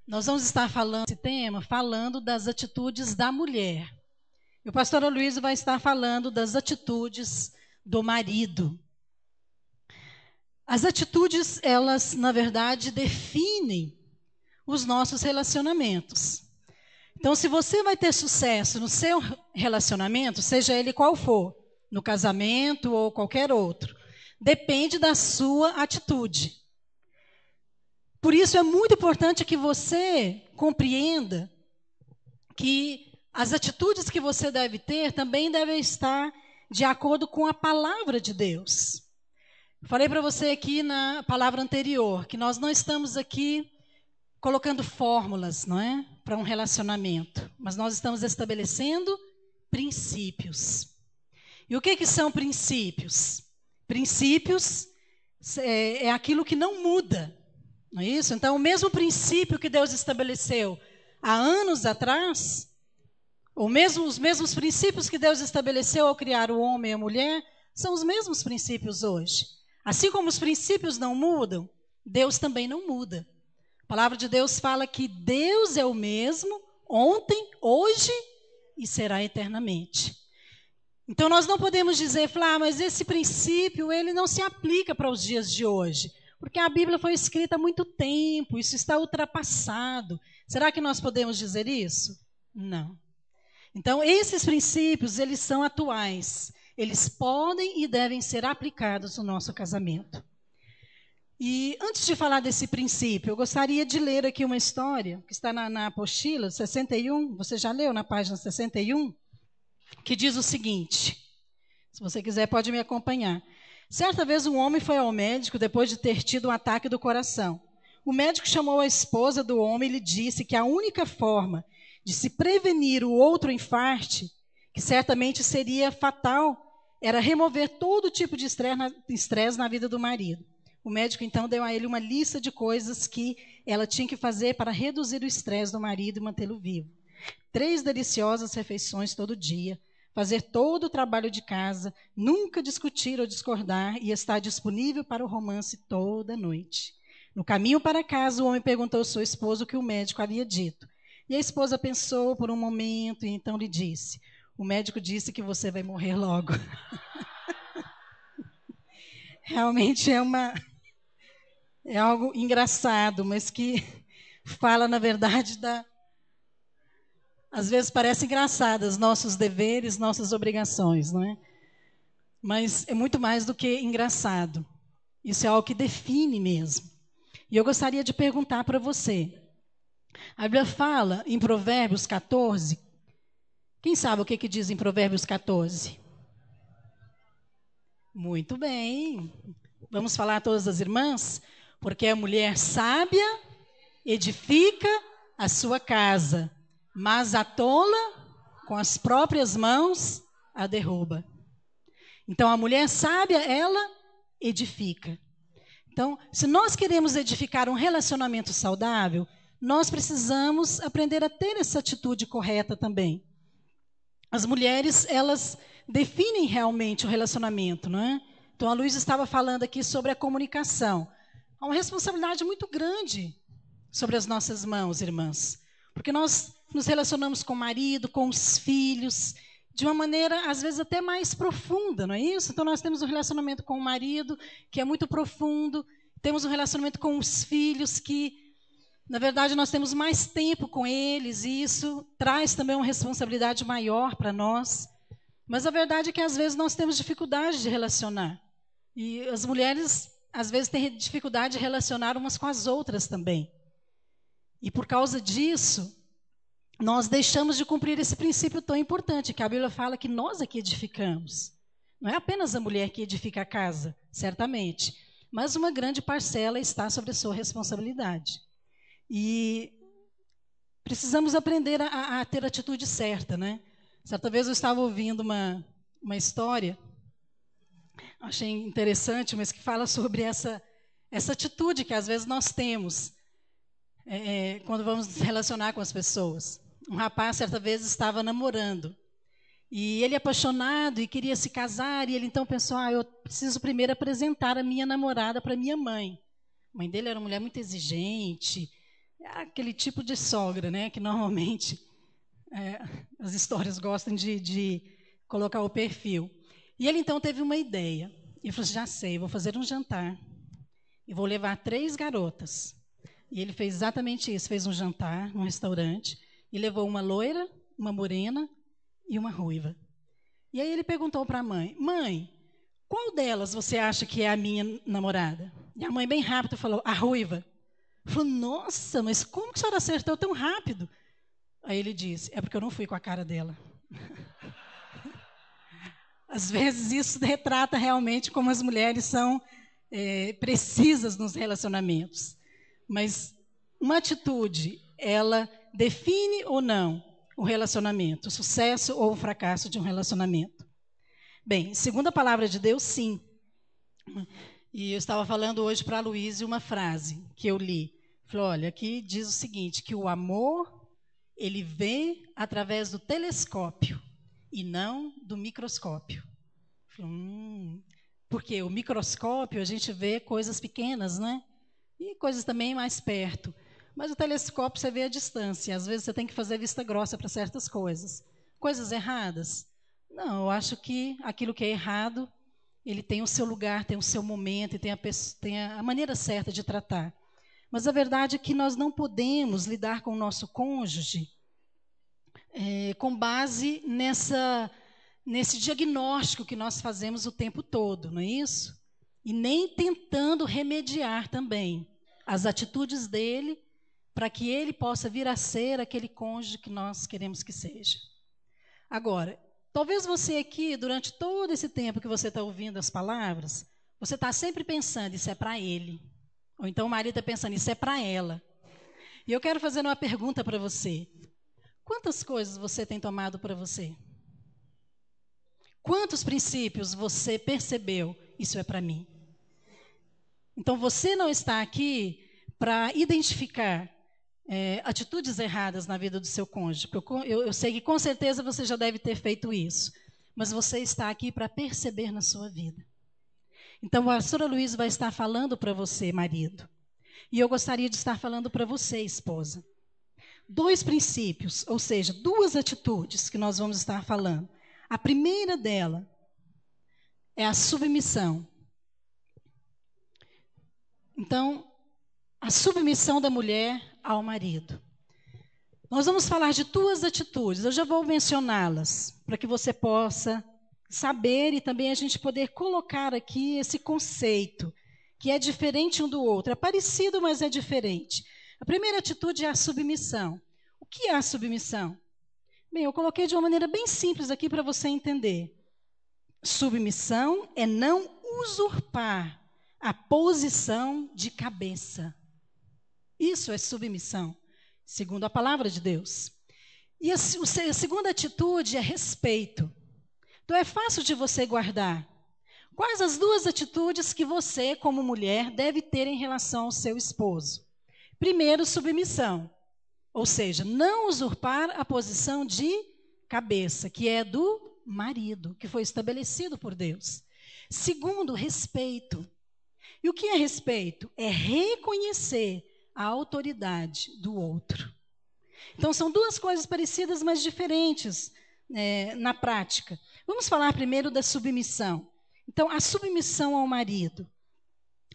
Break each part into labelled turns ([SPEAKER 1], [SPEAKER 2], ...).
[SPEAKER 1] Nós vamos estar falando esse tema, falando das atitudes da mulher. E o pastor Aloysio vai estar falando das atitudes do marido. As atitudes, elas, na verdade, definem os nossos relacionamentos. Então, se você vai ter sucesso no seu relacionamento, seja ele qual for, no casamento ou qualquer outro, depende da sua atitude. Por isso é muito importante que você compreenda que as atitudes que você deve ter também devem estar de acordo com a palavra de Deus. Falei para você aqui na palavra anterior que nós não estamos aqui colocando fórmulas, não é, para um relacionamento, mas nós estamos estabelecendo princípios. E o que são princípios? Princípios é aquilo que não muda. Não é isso? Então, o mesmo princípio que Deus estabeleceu há anos atrás, os mesmos princípios que Deus estabeleceu ao criar o homem e a mulher, são os mesmos princípios hoje. Assim como os princípios não mudam, Deus também não muda. A palavra de Deus fala que Deus é o mesmo ontem, hoje e será eternamente. Então, nós não podemos dizer, mas esse princípio ele não se aplica para os dias de hoje. Porque a Bíblia foi escrita há muito tempo, isso está ultrapassado. Será que nós podemos dizer isso? Não. Então, esses princípios, eles são atuais. Eles podem e devem ser aplicados no nosso casamento. E antes de falar desse princípio, eu gostaria de ler aqui uma história, que está na apostila 61, você já leu na página 61? Que diz o seguinte, se você quiser pode me acompanhar. Certa vez um homem foi ao médico depois de ter tido um ataque do coração. O médico chamou a esposa do homem e lhe disse que a única forma de se prevenir o outro infarte, que certamente seria fatal, era remover todo tipo de estresse na vida do marido. O médico então deu a ele uma lista de coisas que ela tinha que fazer para reduzir o estresse do marido e mantê-lo vivo. 3 deliciosas refeições todo dia, fazer todo o trabalho de casa, nunca discutir ou discordar e estar disponível para o romance toda noite. No caminho para casa, o homem perguntou à sua esposa o que o médico havia dito. E a esposa pensou por um momento e então lhe disse, o médico disse que você vai morrer logo. Realmente é algo engraçado, mas que fala, na verdade, às vezes parece engraçadas, nossos deveres, nossas obrigações, não é? Mas é muito mais do que engraçado. Isso é algo que define mesmo. E eu gostaria de perguntar para você. A Bíblia fala em Provérbios 14. Quem sabe o que diz em Provérbios 14? Muito bem. Vamos falar a todas as irmãs? Porque a mulher sábia edifica a sua casa, mas a tola, com as próprias mãos, a derruba. Então, a mulher sábia, ela edifica. Então, se nós queremos edificar um relacionamento saudável, nós precisamos aprender a ter essa atitude correta também. As mulheres, elas definem realmente o relacionamento, não é? Então, a Luísa estava falando aqui sobre a comunicação. Há uma responsabilidade muito grande sobre as nossas mãos, irmãs. Porque nós nos relacionamos com o marido, com os filhos, de uma maneira, às vezes, até mais profunda, não é isso? Então, nós temos um relacionamento com o marido, que é muito profundo. Temos um relacionamento com os filhos, que, na verdade, nós temos mais tempo com eles, e isso traz também uma responsabilidade maior para nós. Mas a verdade é que, às vezes, nós temos dificuldade de relacionar. E as mulheres, às vezes, têm dificuldade de relacionar umas com as outras também. E por causa disso, nós deixamos de cumprir esse princípio tão importante, que a Bíblia fala que nós aqui edificamos. Não é apenas a mulher que edifica a casa, certamente, mas uma grande parcela está sobre a sua responsabilidade. E precisamos aprender a ter a atitude certa, né? Certa vez eu estava ouvindo uma história, achei interessante, mas que fala sobre essa atitude que às vezes nós temos quando vamos nos relacionar com as pessoas. Um rapaz, certa vez, estava namorando. E ele apaixonado e queria se casar, e ele então pensou, eu preciso primeiro apresentar a minha namorada para minha mãe. A mãe dele era uma mulher muito exigente, aquele tipo de sogra, né, que normalmente as histórias gostam de colocar o perfil. E ele então teve uma ideia. Ele falou assim, já sei, vou fazer um jantar e vou levar 3 garotas. E ele fez exatamente isso, fez um jantar num restaurante e levou uma loira, uma morena e uma ruiva. E aí ele perguntou para a mãe, mãe, qual delas você acha que é a minha namorada? E a mãe bem rápido falou, a ruiva. Falou, nossa, mas como que a senhora acertou tão rápido? Aí ele disse, é porque eu não fui com a cara dela. Às vezes isso retrata realmente como as mulheres são precisas nos relacionamentos. Mas uma atitude, ela define ou não o relacionamento, o sucesso ou o fracasso de um relacionamento. Bem, segundo a palavra de Deus, sim. E eu estava falando hoje para a Luísa uma frase que eu li. Falei, olha, aqui diz o seguinte, que o amor, ele vê através do telescópio e não do microscópio. Falei, porque o microscópio a gente vê coisas pequenas, né? E coisas também mais perto. Mas o telescópio você vê a distância. Às vezes você tem que fazer vista grossa para certas coisas. Coisas erradas? Não, eu acho que aquilo que é errado, ele tem o seu lugar, tem o seu momento e tem a maneira certa de tratar. Mas a verdade é que nós não podemos lidar com o nosso cônjuge com base nesse diagnóstico que nós fazemos o tempo todo, não é isso? E nem tentando remediar também as atitudes dele para que ele possa vir a ser aquele cônjuge que nós queremos que seja. Agora, talvez você aqui, durante todo esse tempo que você está ouvindo as palavras, você está sempre pensando, isso é para ele. Ou então o marido está pensando, isso é para ela. E eu quero fazer uma pergunta para você. Quantas coisas você tem tomado para você? Quantos princípios você percebeu, isso é para mim? Então você não está aqui para identificar atitudes erradas na vida do seu cônjuge. Eu sei que com certeza você já deve ter feito isso. Mas você está aqui para perceber na sua vida. Então a pastora Luísa vai estar falando para você, marido. E eu gostaria de estar falando para você, esposa. 2 princípios, ou seja, 2 atitudes que nós vamos estar falando. A primeira dela é a submissão. Então, a submissão da mulher ao marido. Nós vamos falar de 2 atitudes, eu já vou mencioná-las, para que você possa saber e também a gente poder colocar aqui esse conceito, que é diferente um do outro. É parecido, mas é diferente. A primeira atitude é a submissão. O que é a submissão? Bem, eu coloquei de uma maneira bem simples aqui para você entender. Submissão é não usurpar a posição de cabeça. Isso é submissão, segundo a palavra de Deus. E a segunda atitude é respeito. Então é fácil de você guardar. Quais as 2 atitudes que você, como mulher, deve ter em relação ao seu esposo? Primeiro, submissão. Ou seja, não usurpar a posição de cabeça, que é do marido, que foi estabelecido por Deus. Segundo, respeito. E o que é respeito? É reconhecer a autoridade do outro. Então, são 2 coisas parecidas, mas diferentes na prática. Vamos falar primeiro da submissão. Então, a submissão ao marido.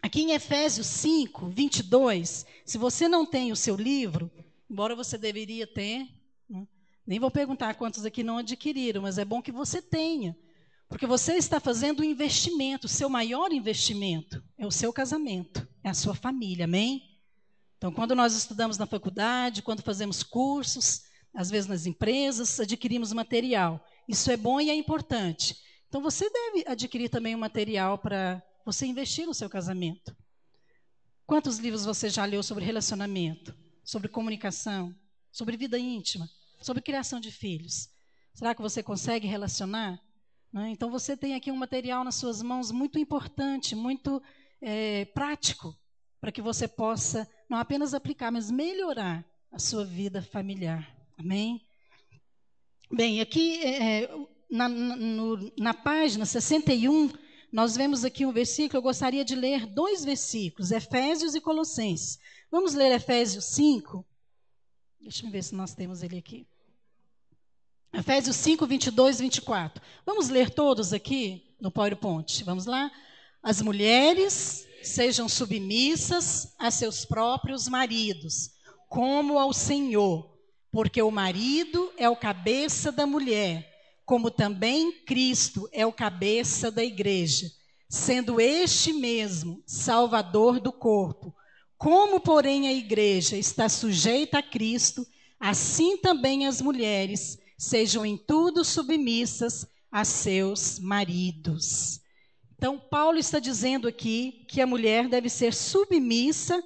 [SPEAKER 1] Aqui em Efésios 5, 22, se você não tem o seu livro, embora você deveria ter, né? Nem vou perguntar quantos aqui não adquiriram, mas é bom que você tenha, porque você está fazendo um investimento, o seu maior investimento é o seu casamento, é a sua família, amém? Então, quando nós estudamos na faculdade, quando fazemos cursos, às vezes nas empresas, adquirimos material. Isso é bom e é importante. Então, você deve adquirir também um material para você investir no seu casamento. Quantos livros você já leu sobre relacionamento, sobre comunicação, sobre vida íntima, sobre criação de filhos? Será que você consegue relacionar? Não? Então, você tem aqui um material nas suas mãos muito importante, muito prático, para que você possa não apenas aplicar, mas melhorar a sua vida familiar. Amém? Bem, aqui na página 61, nós vemos aqui um versículo, eu gostaria de ler 2 versículos, Efésios e Colossenses. Vamos ler Efésios 5. Deixa eu ver se nós temos ele aqui. Efésios 5, 22 e 24. Vamos ler todos aqui no PowerPoint. Vamos lá? As mulheres sejam submissas a seus próprios maridos, como ao Senhor, porque o marido é o cabeça da mulher, como também Cristo é o cabeça da igreja, sendo este mesmo Salvador do corpo. Como, porém, a igreja está sujeita a Cristo, assim também as mulheres sejam em tudo submissas a seus maridos. Então, Paulo está dizendo aqui que a mulher deve ser submissa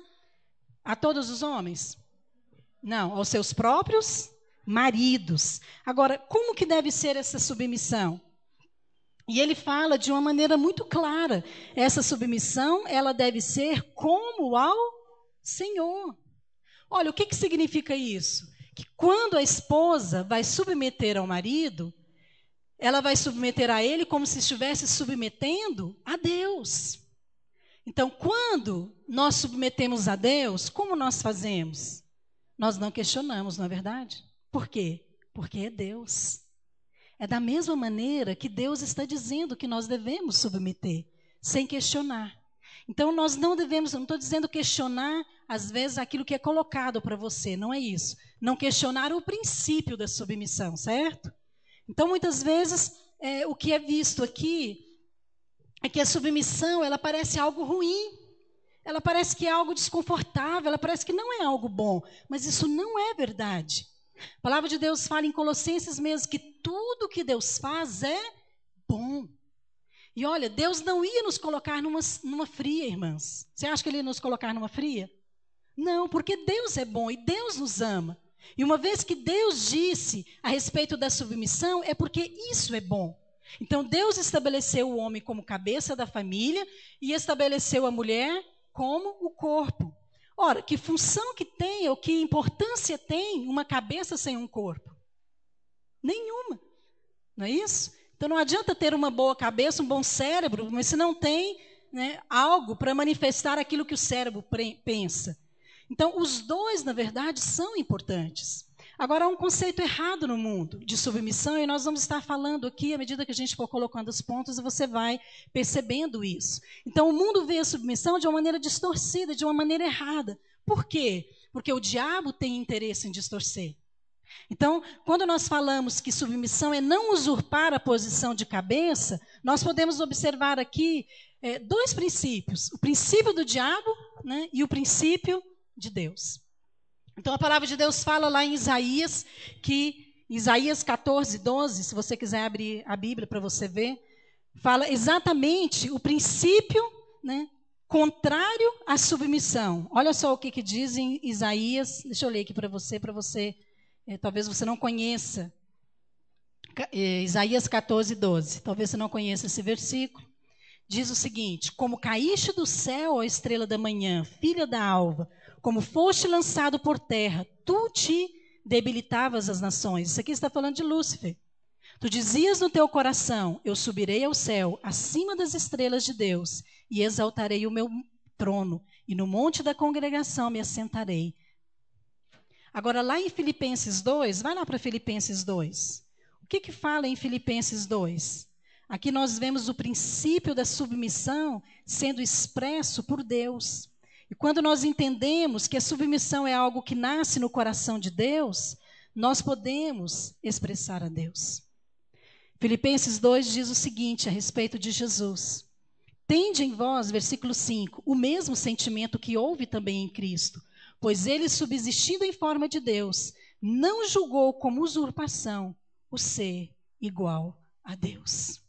[SPEAKER 1] a todos os homens? Não, aos seus próprios maridos. Agora, como que deve ser essa submissão? E ele fala de uma maneira muito clara. Essa submissão, ela deve ser como ao Senhor. Olha, o que significa isso? Que quando a esposa vai submeter ao marido, ela vai submeter a ele como se estivesse submetendo a Deus. Então, quando nós submetemos a Deus, como nós fazemos? Nós não questionamos, não é verdade? Por quê? Porque é Deus. É da mesma maneira que Deus está dizendo que nós devemos submeter, sem questionar. Então, nós não devemos, não estou dizendo questionar, às vezes, aquilo que é colocado para você, não é isso. Não questionar o princípio da submissão, certo? Então, muitas vezes, o que é visto aqui é que a submissão, ela parece algo ruim, ela parece que é algo desconfortável, ela parece que não é algo bom, mas isso não é verdade. A palavra de Deus fala em Colossenses mesmo que tudo que Deus faz é bom. E olha, Deus não ia nos colocar numa fria, irmãs. Você acha que Ele ia nos colocar numa fria? Não, porque Deus é bom e Deus nos ama. E uma vez que Deus disse a respeito da submissão, é porque isso é bom. Então Deus estabeleceu o homem como cabeça da família e estabeleceu a mulher como o corpo. Ora, que função que tem ou que importância tem uma cabeça sem um corpo? Nenhuma, não é isso? Então não adianta ter uma boa cabeça, um bom cérebro, mas se não tem, né, algo para manifestar aquilo que o cérebro pensa. Então os dois, na verdade, são importantes. Agora há um conceito errado no mundo de submissão e nós vamos estar falando aqui à medida que a gente for colocando os pontos e você vai percebendo isso. Então o mundo vê a submissão de uma maneira distorcida, de uma maneira errada. Por quê? Porque o diabo tem interesse em distorcer. Então, quando nós falamos que submissão é não usurpar a posição de cabeça, nós podemos observar aqui dois princípios. O princípio do diabo, né, e o princípio de Deus. Então, a palavra de Deus fala lá em Isaías, Isaías 14, 12, se você quiser abrir a Bíblia para você ver, fala exatamente o princípio, né, contrário à submissão. Olha só o que diz em Isaías, deixa eu ler aqui para você, talvez você não conheça. Isaías 14, 12, talvez você não conheça esse versículo. Diz o seguinte: como caíste do céu, a estrela da manhã, filha da alva, como foste lançado por terra, tu te debilitavas as nações. Isso aqui está falando de Lúcifer. Tu dizias no teu coração: eu subirei ao céu, acima das estrelas de Deus, e exaltarei o meu trono, e no monte da congregação me assentarei. Agora, lá em Filipenses 2, vai lá para Filipenses 2. O que fala em Filipenses 2? Aqui nós vemos o princípio da submissão sendo expresso por Deus. E quando nós entendemos que a submissão é algo que nasce no coração de Deus, nós podemos expressar a Deus. Filipenses 2 diz o seguinte a respeito de Jesus: tende em vós, versículo 5, o mesmo sentimento que houve também em Cristo, pois ele, subsistindo em forma de Deus, não julgou como usurpação o ser igual a Deus.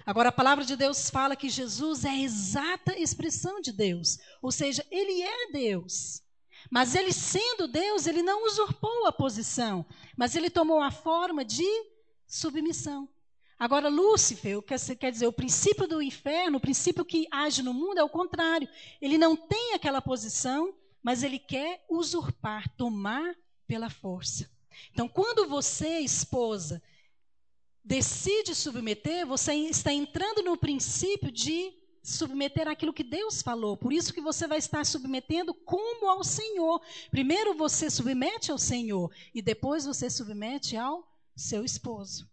[SPEAKER 1] Agora, a palavra de Deus fala que Jesus é a exata expressão de Deus, ou seja, ele é Deus. Mas ele sendo Deus, ele não usurpou a posição, mas ele tomou a forma de submissão. Agora, Lúcifer, quer dizer, o princípio do inferno, o princípio que age no mundo é o contrário. Ele não tem aquela posição, mas ele quer usurpar, tomar pela força. Então, quando você, esposa, decide submeter, você está entrando no princípio de submeter àquilo que Deus falou. Por isso que você vai estar submetendo como ao Senhor. Primeiro você submete ao Senhor e depois você submete ao seu esposo.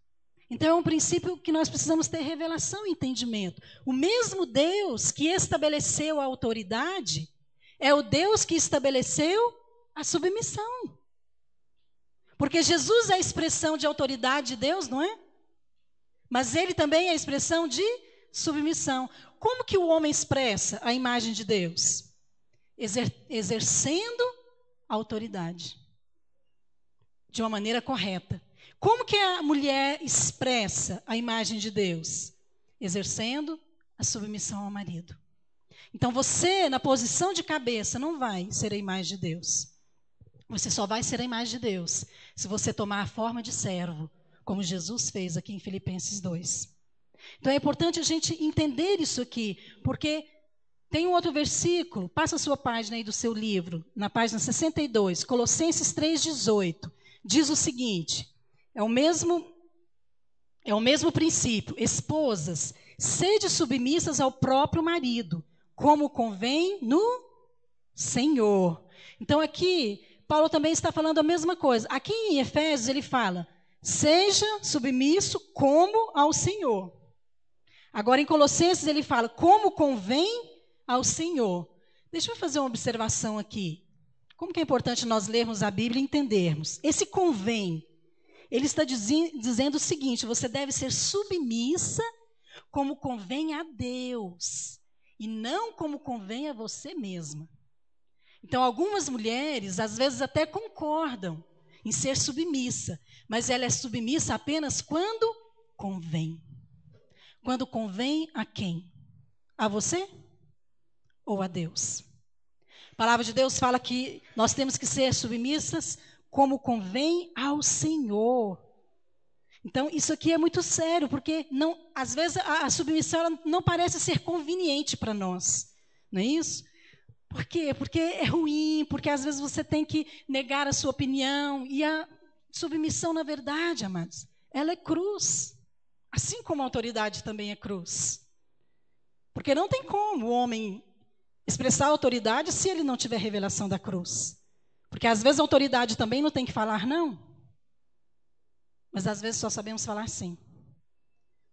[SPEAKER 1] Então é um princípio que nós precisamos ter revelação e entendimento. O mesmo Deus que estabeleceu a autoridade é o Deus que estabeleceu a submissão. Porque Jesus é a expressão de autoridade de Deus, não é? Mas ele também é a expressão de submissão. Como que o homem expressa a imagem de Deus? Exercendo a autoridade. De uma maneira correta. Como que a mulher expressa a imagem de Deus? Exercendo a submissão ao marido. Então você, na posição de cabeça, não vai ser a imagem de Deus. Você só vai ser a imagem de Deus se você tomar a forma de servo, como Jesus fez aqui em Filipenses 2. Então é importante a gente entender isso aqui, porque tem um outro versículo, passa a sua página aí do seu livro, na página 62, Colossenses 3,18, diz o seguinte, é o mesmo princípio, esposas, sede submissas ao próprio marido, como convém no Senhor. Então aqui, Paulo também está falando a mesma coisa. Aqui em Efésios ele fala, seja submisso como ao Senhor. Agora em Colossenses ele fala, como convém ao Senhor. Deixa eu fazer uma observação aqui. Como que é importante nós lermos a Bíblia e entendermos. Esse convém, ele está dizendo o seguinte, você deve ser submissa como convém a Deus, e não como convém a você mesma. Então algumas mulheres, às vezes até concordam em ser submissa, mas ela é submissa apenas quando convém. Quando convém a quem? A você ou a Deus? A palavra de Deus fala que nós temos que ser submissas como convém ao Senhor. Então, isso aqui é muito sério, porque às vezes a submissão ela não parece ser conveniente para nós. Não é isso? Por quê? Porque é ruim, porque às vezes você tem que negar a sua opinião. E a submissão, na verdade, amados, ela é cruz. Assim como a autoridade também é cruz. Porque não tem como o homem expressar autoridade se ele não tiver revelação da cruz. Porque às vezes a autoridade também não tem que falar não. Mas às vezes só sabemos falar sim.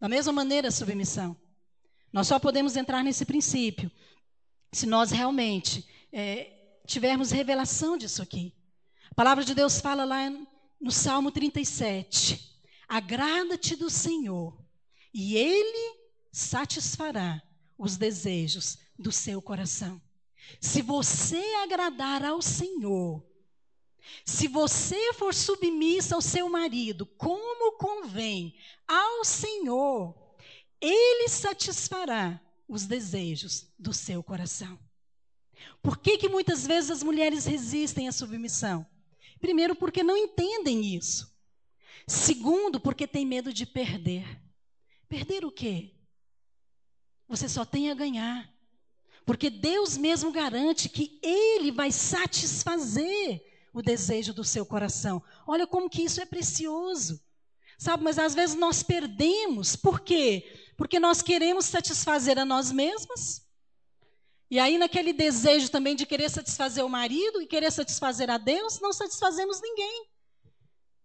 [SPEAKER 1] Da mesma maneira a submissão. Nós só podemos entrar nesse princípio se nós realmente tivermos revelação disso aqui. A palavra de Deus fala lá no Salmo 37. Agrada-te do Senhor, e Ele satisfará os desejos do seu coração. Se você agradar ao Senhor, se você for submissa ao seu marido, como convém ao Senhor, Ele satisfará os desejos do seu coração. Por que muitas vezes as mulheres resistem à submissão? Primeiro, porque não entendem isso. Segundo, porque tem medo de perder. Perder o quê? Você só tem a ganhar. Porque Deus mesmo garante que Ele vai satisfazer o desejo do seu coração. Olha como que isso é precioso. Sabe, mas às vezes nós perdemos. Por quê? Porque nós queremos satisfazer a nós mesmas. E aí naquele desejo também de querer satisfazer o marido e querer satisfazer a Deus, não satisfazemos ninguém.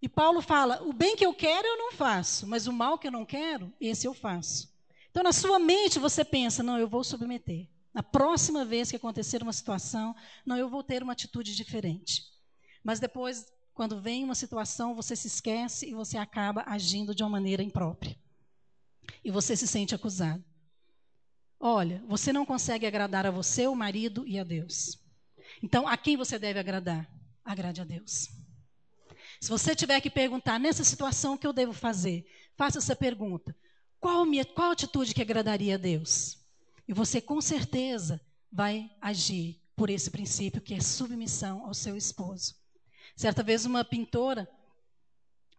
[SPEAKER 1] E Paulo fala, o bem que eu quero eu não faço, mas o mal que eu não quero, esse eu faço. Então na sua mente você pensa, não, eu vou submeter. Na próxima vez que acontecer uma situação, não, eu vou ter uma atitude diferente. Mas depois, quando vem uma situação, você se esquece e você acaba agindo de uma maneira imprópria. E você se sente acusado. Olha, você não consegue agradar a você, o marido e a Deus. Então, a quem você deve agradar? Agrade a Deus. Se você tiver que perguntar, nessa situação, o que eu devo fazer? Faça essa pergunta. Qual atitude que agradaria a Deus? E você, com certeza, vai agir por esse princípio, que é submissão ao seu esposo. Certa vez, uma pintora,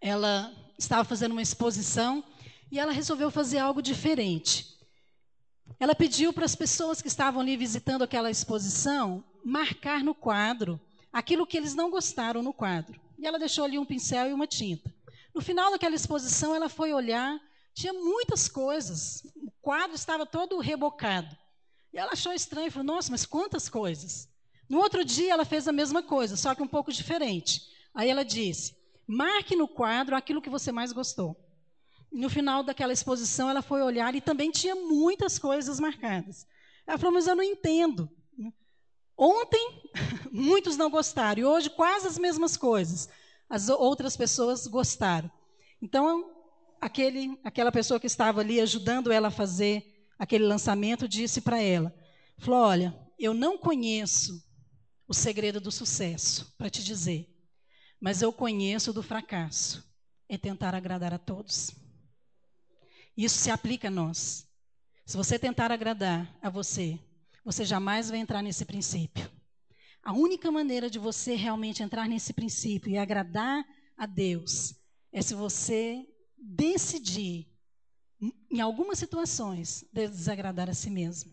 [SPEAKER 1] ela estava fazendo uma exposição e ela resolveu fazer algo diferente. Ela pediu para as pessoas que estavam ali visitando aquela exposição marcar no quadro aquilo que eles não gostaram no quadro. E ela deixou ali um pincel e uma tinta. No final daquela exposição, ela foi olhar, tinha muitas coisas. O quadro estava todo rebocado. E ela achou estranho, falou, nossa, mas quantas coisas. No outro dia ela fez a mesma coisa, só que um pouco diferente. Aí ela disse, marque no quadro aquilo que você mais gostou. No final daquela exposição ela foi olhar e também tinha muitas coisas marcadas. Ela falou, mas eu não entendo. Ontem muitos não gostaram e hoje quase as mesmas coisas. As outras pessoas gostaram. Então, aquela pessoa que estava ali ajudando ela a fazer aquele lançamento disse para ela, falou, olha, eu não conheço o segredo do sucesso, para te dizer, mas eu conheço do fracasso, é tentar agradar a todos. Isso se aplica a nós. Se você tentar agradar a você, você jamais vai entrar nesse princípio. A única maneira de você realmente entrar nesse princípio e agradar a Deus é se você decidir, em algumas situações, desagradar a si mesmo.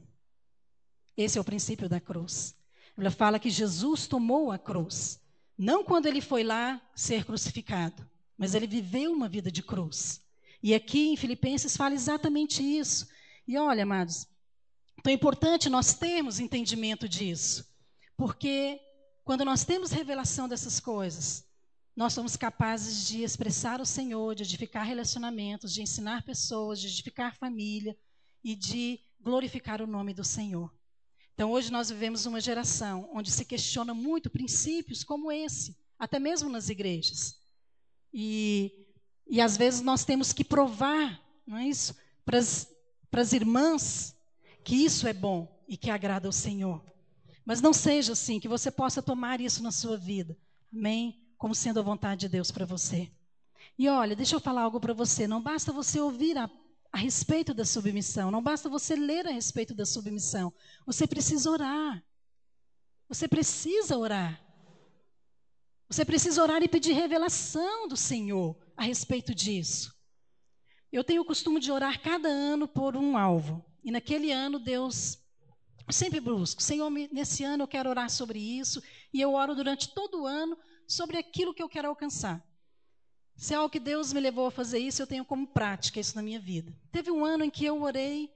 [SPEAKER 1] Esse é o princípio da cruz. Ela fala que Jesus tomou a cruz. Não quando ele foi lá ser crucificado, mas ele viveu uma vida de cruz. E aqui em Filipenses fala exatamente isso. E olha, amados, então é importante nós termos entendimento disso. Porque quando nós temos revelação dessas coisas, nós somos capazes de expressar o Senhor, de edificar relacionamentos, de ensinar pessoas, de edificar família e de glorificar o nome do Senhor. Então, hoje nós vivemos uma geração onde se questiona muito princípios como esse, até mesmo nas igrejas. E às vezes nós temos que provar, não é isso, para as irmãs que isso é bom e que agrada ao Senhor. Mas não seja assim, que você possa tomar isso na sua vida. Amém? Como sendo a vontade de Deus para você. E olha, deixa eu falar algo para você. Não basta você ouvir a respeito da submissão. Não basta você ler a respeito da submissão. Você precisa orar. Você precisa orar. Você precisa orar e pedir revelação do Senhor a respeito disso. Eu tenho o costume de orar cada ano por um alvo. E naquele ano Deus... Eu sempre busco, Senhor, nesse ano eu quero orar sobre isso, e eu oro durante todo o ano sobre aquilo que eu quero alcançar. Se é algo que Deus me levou a fazer isso, eu tenho como prática isso na minha vida. Teve um ano em que eu orei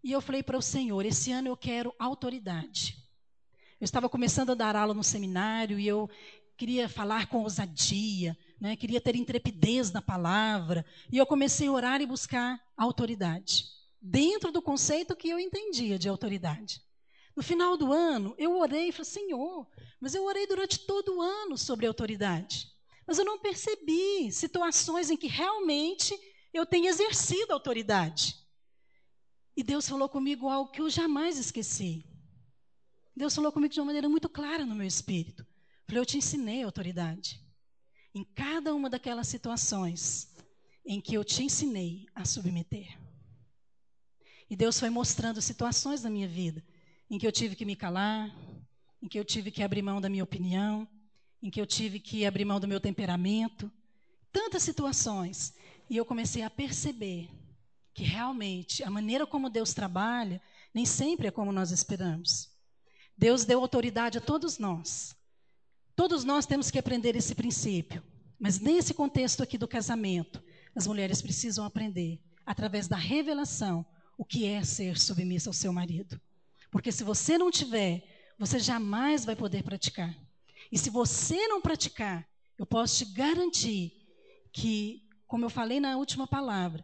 [SPEAKER 1] e eu falei para o Senhor, esse ano eu quero autoridade. Eu estava começando a dar aula no seminário e eu queria falar com ousadia, né? Queria ter intrepidez na palavra, e eu comecei a orar e buscar autoridade, dentro do conceito que eu entendia de autoridade. No final do ano, eu orei e falei, Senhor, mas eu orei durante todo o ano sobre autoridade. Mas eu não percebi situações em que realmente eu tenho exercido autoridade. E Deus falou comigo algo que eu jamais esqueci. Deus falou comigo de uma maneira muito clara no meu espírito. Falei, eu te ensinei autoridade. Em cada uma daquelas situações em que eu te ensinei a submeter. E Deus foi mostrando situações na minha vida em que eu tive que me calar, em que eu tive que abrir mão da minha opinião, em que eu tive que abrir mão do meu temperamento. Tantas situações. E eu comecei a perceber que realmente a maneira como Deus trabalha nem sempre é como nós esperamos. Deus deu autoridade a todos nós. Todos nós temos que aprender esse princípio. Mas nesse contexto aqui do casamento, as mulheres precisam aprender, através da revelação, o que é ser submissa ao seu marido. Porque se você não tiver, você jamais vai poder praticar. E se você não praticar, eu posso te garantir que, como eu falei na última palavra,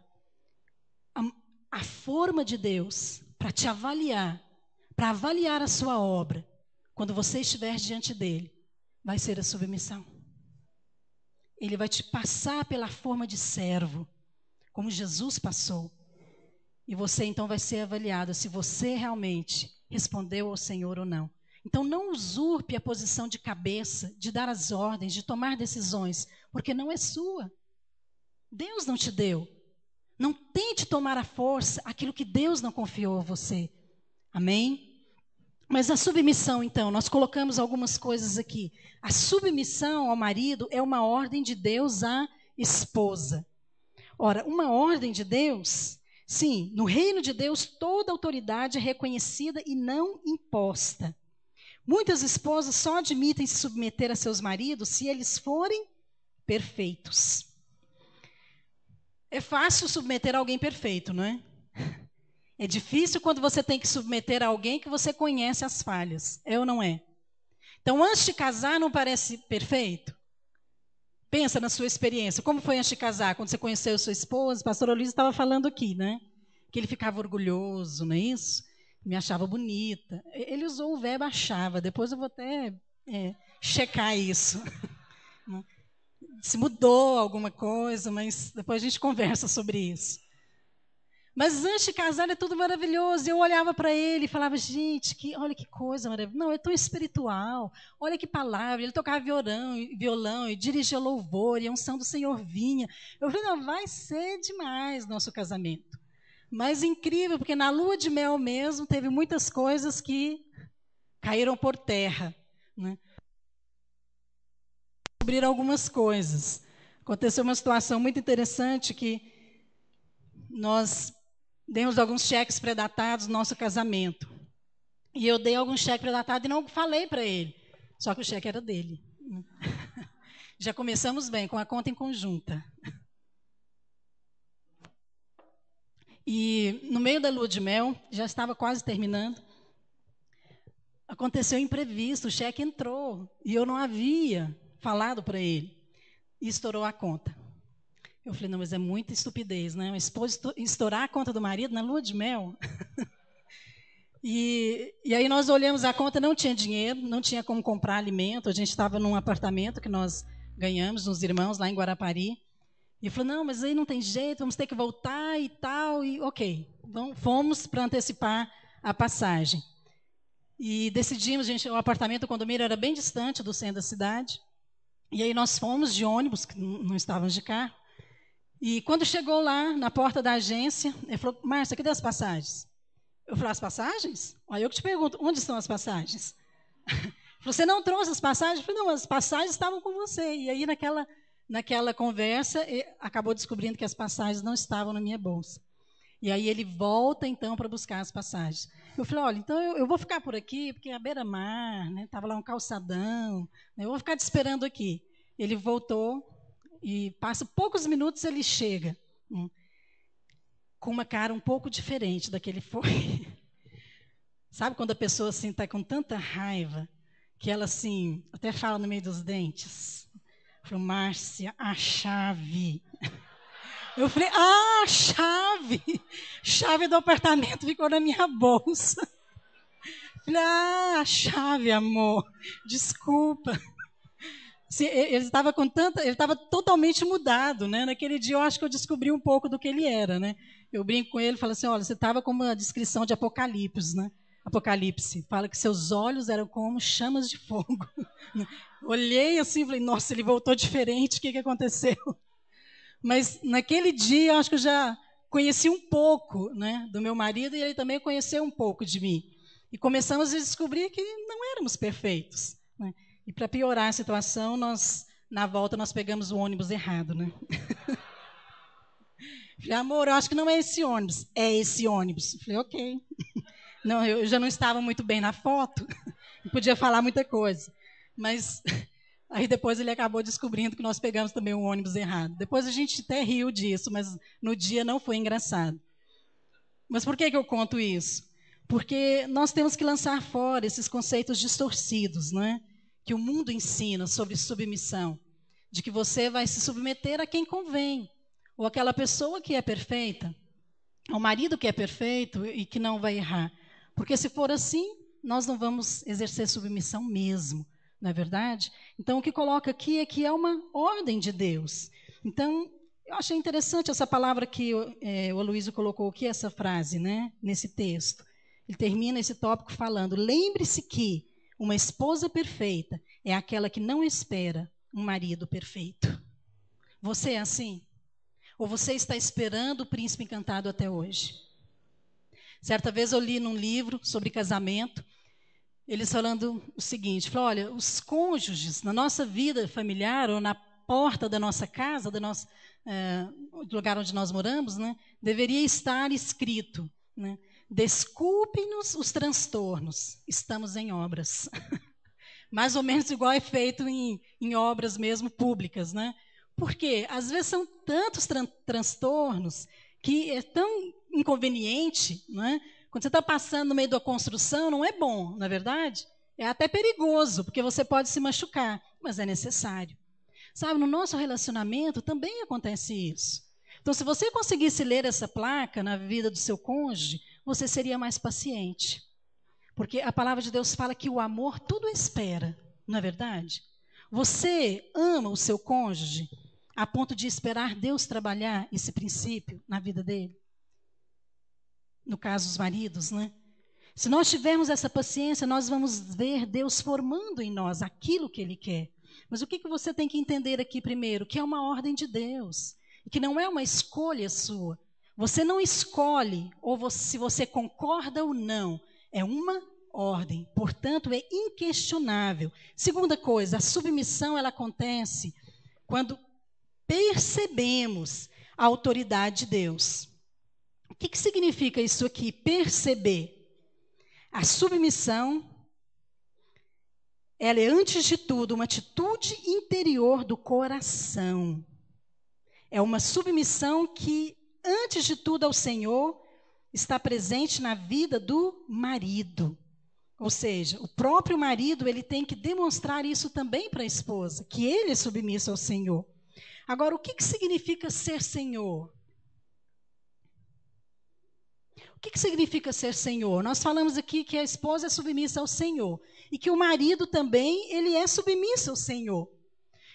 [SPEAKER 1] a forma de Deus para te avaliar, para avaliar a sua obra, quando você estiver diante dele, vai ser a submissão. Ele vai te passar pela forma de servo, como Jesus passou. E você então vai ser avaliado se você realmente respondeu ao Senhor ou não. Então não usurpe a posição de cabeça, de dar as ordens, de tomar decisões, porque não é sua. Deus não te deu. Não tente tomar à força aquilo que Deus não confiou a você. Amém? Mas a submissão, então, nós colocamos algumas coisas aqui. A submissão ao marido é uma ordem de Deus à esposa. Ora, uma ordem de Deus, sim, no reino de Deus toda autoridade é reconhecida e não imposta. Muitas esposas só admitem se submeter a seus maridos se eles forem perfeitos. É fácil submeter alguém perfeito, não é? É difícil quando você tem que submeter a alguém que você conhece as falhas. É ou não é? Então, antes de casar, não parece perfeito? Pensa na sua experiência. Como foi antes de casar? Quando você conheceu sua esposa, o pastor Olísio estava falando aqui, né? Que ele ficava orgulhoso, não é isso? Me achava bonita. Ele usou o verbo achava. Depois eu vou até checar isso. Se mudou alguma coisa, mas depois a gente conversa sobre isso. Mas antes de casar é tudo maravilhoso. Eu olhava para ele e falava, gente, olha que coisa maravilhosa. Não, é tão espiritual. Olha que palavra. Ele tocava violão e dirigia louvor, e a unção do Senhor vinha. Eu falei, não, vai ser demais nosso casamento. Mas incrível, porque na lua de mel mesmo teve muitas coisas que caíram por terra, né? Descobriram algumas coisas. Aconteceu uma situação muito interessante que nós demos alguns cheques predatados no nosso casamento. E eu dei alguns cheques predatados e não falei para ele. Só que o cheque era dele. Já começamos bem, com a conta em conjunta. E no meio da lua de mel, já estava quase terminando, aconteceu um imprevisto, o cheque entrou e eu não havia falado para ele. E estourou a conta. Eu falei, não, mas é muita estupidez, né? Uma esposa estourar a conta do marido na lua de mel. E aí nós olhamos a conta, não tinha dinheiro, não tinha como comprar alimento. A gente estava num apartamento que nós ganhamos, nos irmãos, lá em Guarapari. E falou, não, mas aí não tem jeito, vamos ter que voltar e tal. E ok, então fomos para antecipar a passagem. E decidimos, o apartamento, o condomínio era bem distante do centro da cidade. E aí nós fomos de ônibus, que não estávamos de carro. E quando chegou lá, na porta da agência, ele falou, Márcia, cadê as passagens? Eu falei, as passagens? Aí eu que te pergunto, onde estão as passagens? Você não trouxe as passagens? Eu falei, não, as passagens estavam com você. E aí naquela conversa, acabou descobrindo que as passagens não estavam na minha bolsa. E aí ele volta, então, para buscar as passagens. Eu falei, olha, então eu vou ficar por aqui, porque é a beira-mar, né, estava lá um calçadão, né, eu vou ficar te esperando aqui. Ele voltou e passa poucos minutos, ele chega, com uma cara um pouco diferente da que ele foi. Sabe quando a pessoa assim está com tanta raiva, que ela assim, até fala no meio dos dentes? Falou, Márcia, a chave. Eu falei, a chave! Chave do apartamento ficou na minha bolsa. Falei, a chave, amor. Desculpa. Assim, ele estava totalmente mudado, né? Naquele dia eu acho que eu descobri um pouco do que ele era, né? Eu brinco com ele e falo assim, olha, você estava com uma descrição de Apocalipse, né? Apocalipse. Fala que seus olhos eram como chamas de fogo. Olhei assim e falei, nossa, ele voltou diferente, o que aconteceu? Mas naquele dia eu acho que eu já conheci um pouco, né, do meu marido e ele também conheceu um pouco de mim. E começamos a descobrir que não éramos perfeitos, né? E para piorar a situação, na volta nós pegamos o ônibus errado, né? Falei, amor, eu acho que não é esse ônibus. É esse ônibus. Falei, ok. Não, eu já não estava muito bem na foto, não podia falar muita coisa. Mas aí depois ele acabou descobrindo que nós pegamos também um ônibus errado. Depois a gente até riu disso, mas no dia não foi engraçado. Mas por que eu conto isso? Porque nós temos que lançar fora esses conceitos distorcidos, não é? Que o mundo ensina sobre submissão. De que você vai se submeter a quem convém. Ou aquela pessoa que é perfeita. Ao marido que é perfeito e que não vai errar. Porque se for assim, nós não vamos exercer submissão mesmo. Não é verdade? Então, o que coloca aqui é que é uma ordem de Deus. Então, eu achei interessante essa palavra que o Aloysio colocou aqui, essa frase, né, nesse texto. Ele termina esse tópico falando, lembre-se que uma esposa perfeita é aquela que não espera um marido perfeito. Você é assim? Ou você está esperando o príncipe encantado até hoje? Certa vez eu li num livro sobre casamento, eles falando o seguinte, falou, olha, os cônjuges na nossa vida familiar ou na porta da nossa casa, do lugar onde nós moramos, né, deveria estar escrito, né, desculpem-nos os transtornos, estamos em obras. Mais ou menos igual é feito em obras mesmo públicas, né? Porque às vezes são tantos transtornos que é tão inconveniente, não é? Quando você está passando no meio da construção, não é bom, na verdade? É até perigoso, porque você pode se machucar, mas é necessário. Sabe, no nosso relacionamento também acontece isso. Então, se você conseguisse ler essa placa na vida do seu cônjuge, você seria mais paciente. Porque a palavra de Deus fala que o amor tudo espera, não é verdade? Você ama o seu cônjuge a ponto de esperar Deus trabalhar esse princípio na vida dele? No caso, os maridos, né? Se nós tivermos essa paciência, nós vamos ver Deus formando em nós aquilo que Ele quer. Mas o que você tem que entender aqui primeiro? Que é uma ordem de Deus, e que não é uma escolha sua. Você não escolhe, se você concorda ou não, é uma ordem, portanto é inquestionável. Segunda coisa, a submissão ela acontece quando percebemos a autoridade de Deus. O que significa isso aqui, perceber? A submissão, ela é antes de tudo uma atitude interior do coração. É uma submissão que, antes de tudo ao Senhor, está presente na vida do marido. Ou seja, o próprio marido ele tem que demonstrar isso também para a esposa, que ele é submisso ao Senhor. Agora, o que significa ser Senhor? O que significa ser Senhor? Nós falamos aqui que a esposa é submissa ao Senhor e que o marido também ele é submisso ao Senhor.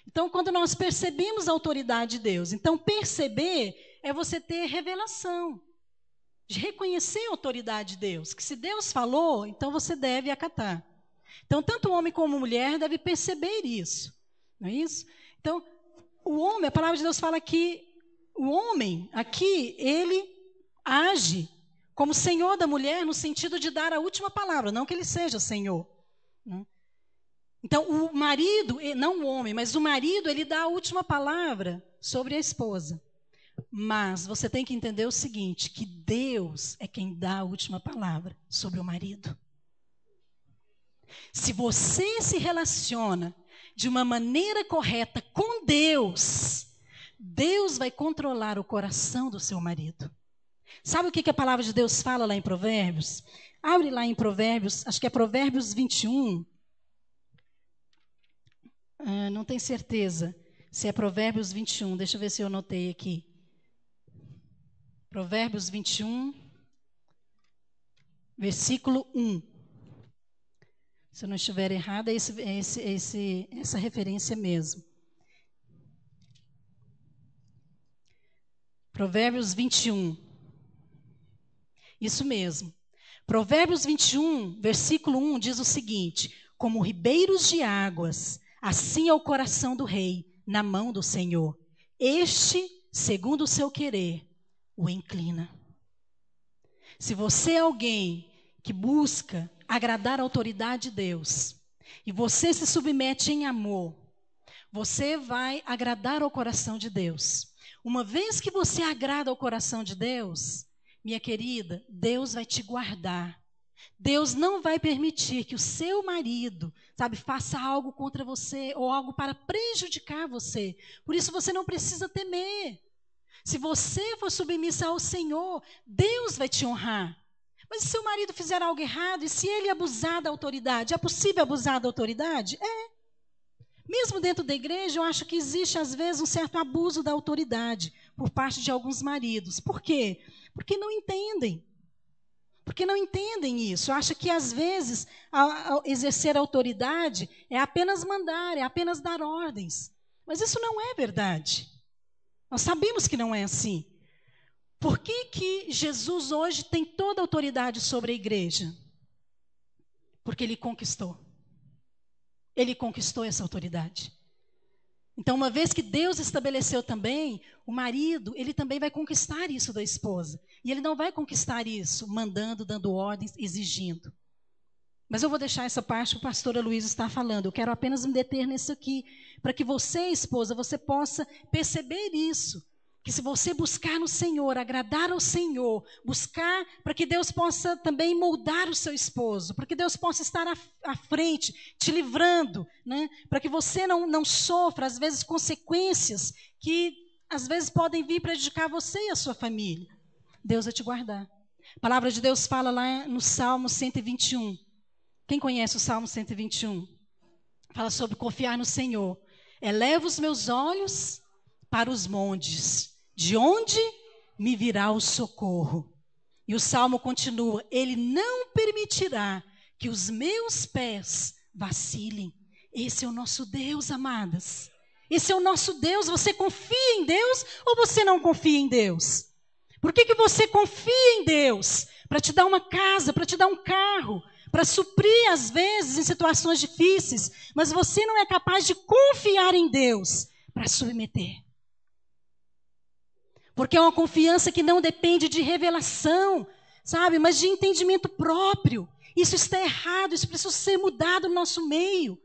[SPEAKER 1] Então, quando nós percebemos a autoridade de Deus, então perceber é você ter revelação, de reconhecer a autoridade de Deus, que se Deus falou, então você deve acatar. Então, tanto o homem como a mulher devem perceber isso, não é isso? Então, o homem, a palavra de Deus fala que o homem aqui, ele age como senhor da mulher no sentido de dar a última palavra, não que ele seja senhor, né? Então, o marido, não o homem, mas o marido, ele dá a última palavra sobre a esposa. Mas você tem que entender o seguinte, que Deus é quem dá a última palavra sobre o marido. Se você se relaciona de uma maneira correta com Deus, Deus vai controlar o coração do seu marido. Sabe o que a palavra de Deus fala lá em Provérbios? Abre lá em Provérbios, acho que é Provérbios 21. Não tenho certeza se é Provérbios 21. Deixa eu ver se eu anotei aqui. Provérbios 21, versículo 1. Se eu não estiver errado, é essa referência mesmo. Provérbios 21. Isso mesmo. Provérbios 21, versículo 1 diz o seguinte: como ribeiros de águas, assim é o coração do rei na mão do Senhor. Este, segundo o seu querer, o inclina. Se você é alguém que busca agradar a autoridade de Deus, e você se submete em amor, você vai agradar ao coração de Deus. Uma vez que você agrada ao coração de Deus, minha querida, Deus vai te guardar. Deus não vai permitir que o seu marido, faça algo contra você ou algo para prejudicar você. Por isso você não precisa temer. Se você for submissa ao Senhor, Deus vai te honrar. Mas se seu marido fizer algo errado e se ele abusar da autoridade, é possível abusar da autoridade? É. Mesmo dentro da igreja, eu acho que existe às vezes um certo abuso da autoridade por parte de alguns maridos. Por quê? Porque não entendem. Porque não entendem isso. Acham que às vezes ao exercer autoridade é apenas mandar, é apenas dar ordens. Mas isso não é verdade. Nós sabemos que não é assim. Por que Jesus hoje tem toda a autoridade sobre a igreja? Porque ele conquistou. Ele conquistou essa autoridade. Então, uma vez que Deus estabeleceu também, o marido, ele também vai conquistar isso da esposa. E ele não vai conquistar isso mandando, dando ordens, exigindo. Mas eu vou deixar essa parte que o pastor Luiz está falando. Eu quero apenas me deter nisso aqui, para que você, esposa, você possa perceber isso. Que se você buscar no Senhor, agradar ao Senhor, buscar para que Deus possa também moldar o seu esposo, para que Deus possa estar à frente, te livrando, né? Para que você não sofra, às vezes, consequências que, às vezes, podem vir prejudicar você e a sua família. Deus vai te guardar. A palavra de Deus fala lá no Salmo 121. Quem conhece o Salmo 121? Fala sobre confiar no Senhor. Eleva os meus olhos para os montes, de onde me virá o socorro. E o Salmo continua, Ele não permitirá que os meus pés vacilem. Esse é o nosso Deus, amadas. Esse é o nosso Deus. Você confia em Deus ou você não confia em Deus? Por que você confia em Deus? Para te dar uma casa, para te dar um carro, para suprir, às vezes, em situações difíceis, mas você não é capaz de confiar em Deus para submeter. Porque é uma confiança que não depende de revelação, sabe, mas de entendimento próprio. Isso está errado, isso precisa ser mudado no nosso meio.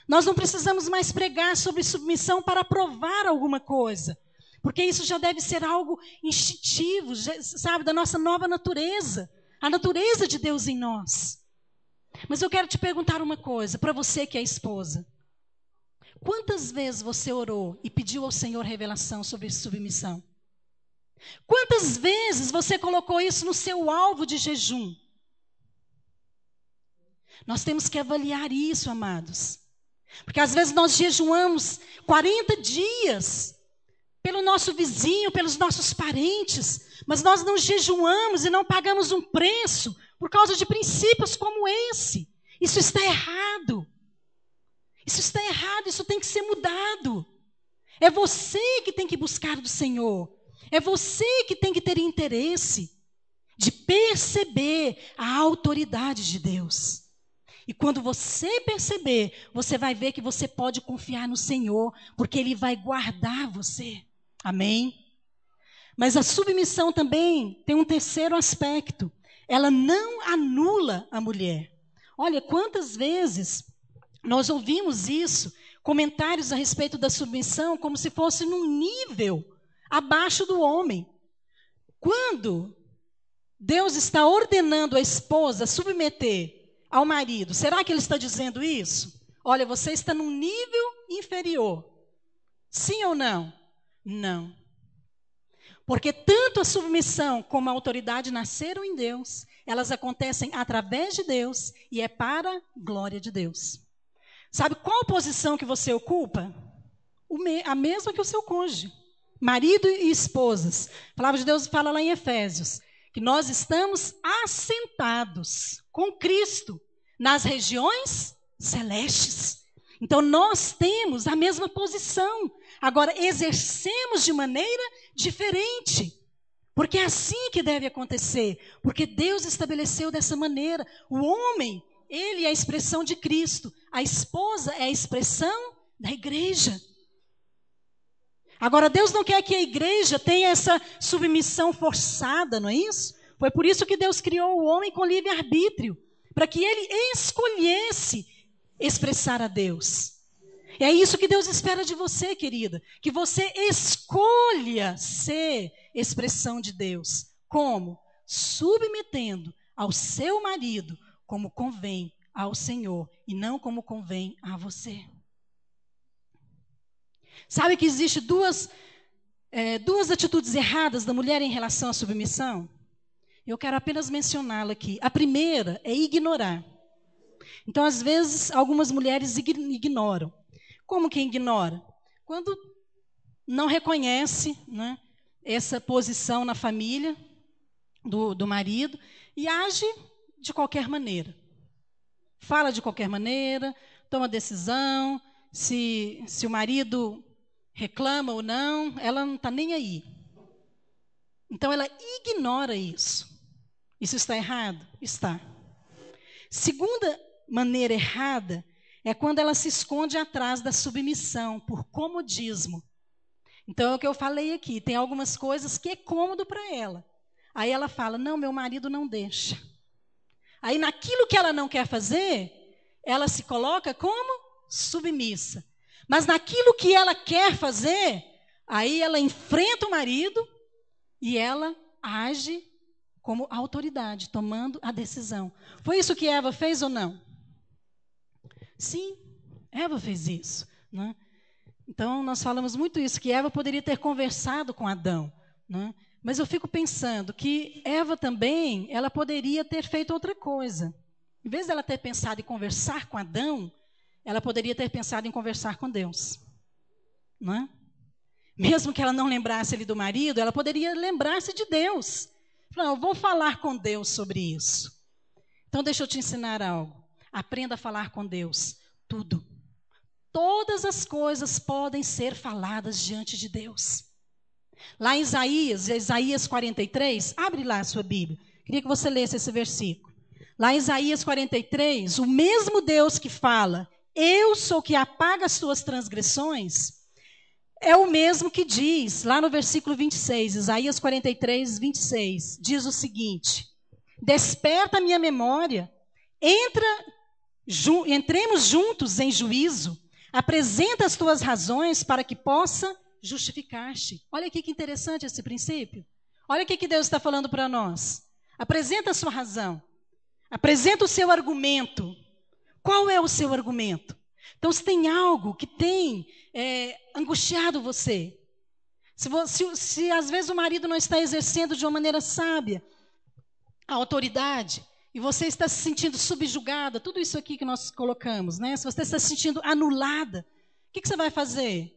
[SPEAKER 1] Nós não precisamos mais pregar sobre submissão para provar alguma coisa, porque isso já deve ser algo instintivo, sabe, da nossa nova natureza, a natureza de Deus em nós. Mas eu quero te perguntar uma coisa, para você que é esposa. Quantas vezes você orou e pediu ao Senhor revelação sobre submissão? Quantas vezes você colocou isso no seu alvo de jejum? Nós temos que avaliar isso, amados. Porque às vezes nós jejuamos 40 dias pelo nosso vizinho, pelos nossos parentes, mas nós não jejuamos e não pagamos um preço por causa de princípios como esse. Isso está errado. Isso está errado, isso tem que ser mudado. É você que tem que buscar do Senhor. É você que tem que ter interesse de perceber a autoridade de Deus. E quando você perceber, você vai ver que você pode confiar no Senhor, porque Ele vai guardar você. Amém? Mas a submissão também tem um terceiro aspecto. Ela não anula a mulher. Olha, quantas vezes nós ouvimos isso, comentários a respeito da submissão, como se fosse num nível abaixo do homem. Quando Deus está ordenando a esposa submeter ao marido, será que Ele está dizendo isso? Olha, você está num nível inferior. Sim ou não? Não. Porque tanto a submissão como a autoridade nasceram em Deus, elas acontecem através de Deus e é para a glória de Deus. Sabe qual posição que você ocupa? A mesma que o seu cônjuge. Marido e esposas. A palavra de Deus fala lá em Efésios, que nós estamos assentados com Cristo nas regiões celestes. Então nós temos a mesma posição. Agora exercemos de maneira diferente. Porque é assim que deve acontecer. Porque Deus estabeleceu dessa maneira. O homem, ele é a expressão de Cristo. A esposa é a expressão da igreja. Agora, Deus não quer que a igreja tenha essa submissão forçada, não é isso? Foi por isso que Deus criou o homem com livre-arbítrio, para que ele escolhesse expressar a Deus. E é isso que Deus espera de você, querida, que você escolha ser expressão de Deus. Como? Submetendo ao seu marido como convém ao Senhor e não como convém a você. Sabe que existe duas atitudes erradas da mulher em relação à submissão? Eu quero apenas mencioná-la aqui. A primeira é ignorar. Então, às vezes, algumas mulheres ignoram. Como que ignora? Quando não reconhece, né, essa posição na família do marido e age de qualquer maneira. Fala de qualquer maneira, toma decisão, se o marido reclama ou não, ela não está nem aí. Então, ela ignora isso. Isso está errado? Está. Segunda maneira errada é quando ela se esconde atrás da submissão, por comodismo. Então, é o que eu falei aqui, tem algumas coisas que é cômodo para ela. Aí ela fala, não, meu marido não deixa. Aí, naquilo que ela não quer fazer, ela se coloca como submissa. Mas naquilo que ela quer fazer, aí ela enfrenta o marido e ela age como autoridade, tomando a decisão. Foi isso que Eva fez ou não? Sim, Eva fez isso, né? Então, nós falamos muito isso, que Eva poderia ter conversado com Adão, né? Mas eu fico pensando que Eva também, ela poderia ter feito outra coisa. Em vez dela ter pensado em conversar com Adão, ela poderia ter pensado em conversar com Deus. Não é? Mesmo que ela não lembrasse ali do marido, ela poderia lembrar-se de Deus. Não, eu vou falar com Deus sobre isso. Então deixa eu te ensinar algo. Aprenda a falar com Deus. Tudo. Todas as coisas podem ser faladas diante de Deus. Lá em Isaías 43, abre lá a sua Bíblia. Queria que você lesse esse versículo. Lá em Isaías 43, o mesmo Deus que fala, eu sou que apaga as tuas transgressões, é o mesmo que diz, lá no versículo 26, Isaías 43, 26, diz o seguinte: desperta a minha memória, entremos juntos em juízo, apresenta as tuas razões para que possa justificar-te. Olha aqui que interessante esse princípio. Olha o que Deus está falando para nós. Apresenta a sua razão. Apresenta o seu argumento. Qual é o seu argumento? Então, se tem algo que tem angustiado você, se às vezes o marido não está exercendo de uma maneira sábia a autoridade, e você está se sentindo subjugada, tudo isso aqui que nós colocamos, né? Se você está se sentindo anulada, o que você vai fazer?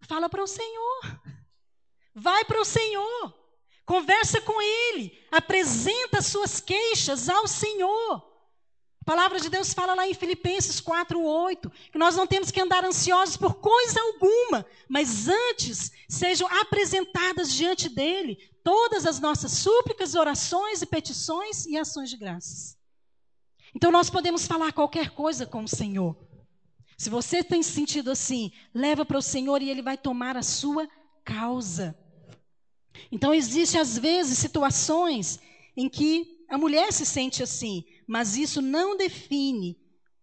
[SPEAKER 1] Fala para o Senhor. Vai para o Senhor. Conversa com Ele. Apresenta as suas queixas ao Senhor. A palavra de Deus fala lá em Filipenses 4:8, que nós não temos que andar ansiosos por coisa alguma, mas antes sejam apresentadas diante dEle todas as nossas súplicas, orações e petições e ações de graças. Então nós podemos falar qualquer coisa com o Senhor. Se você tem sentido assim, leva para o Senhor e Ele vai tomar a sua causa. Então existem às vezes situações em que a mulher se sente assim, mas isso não define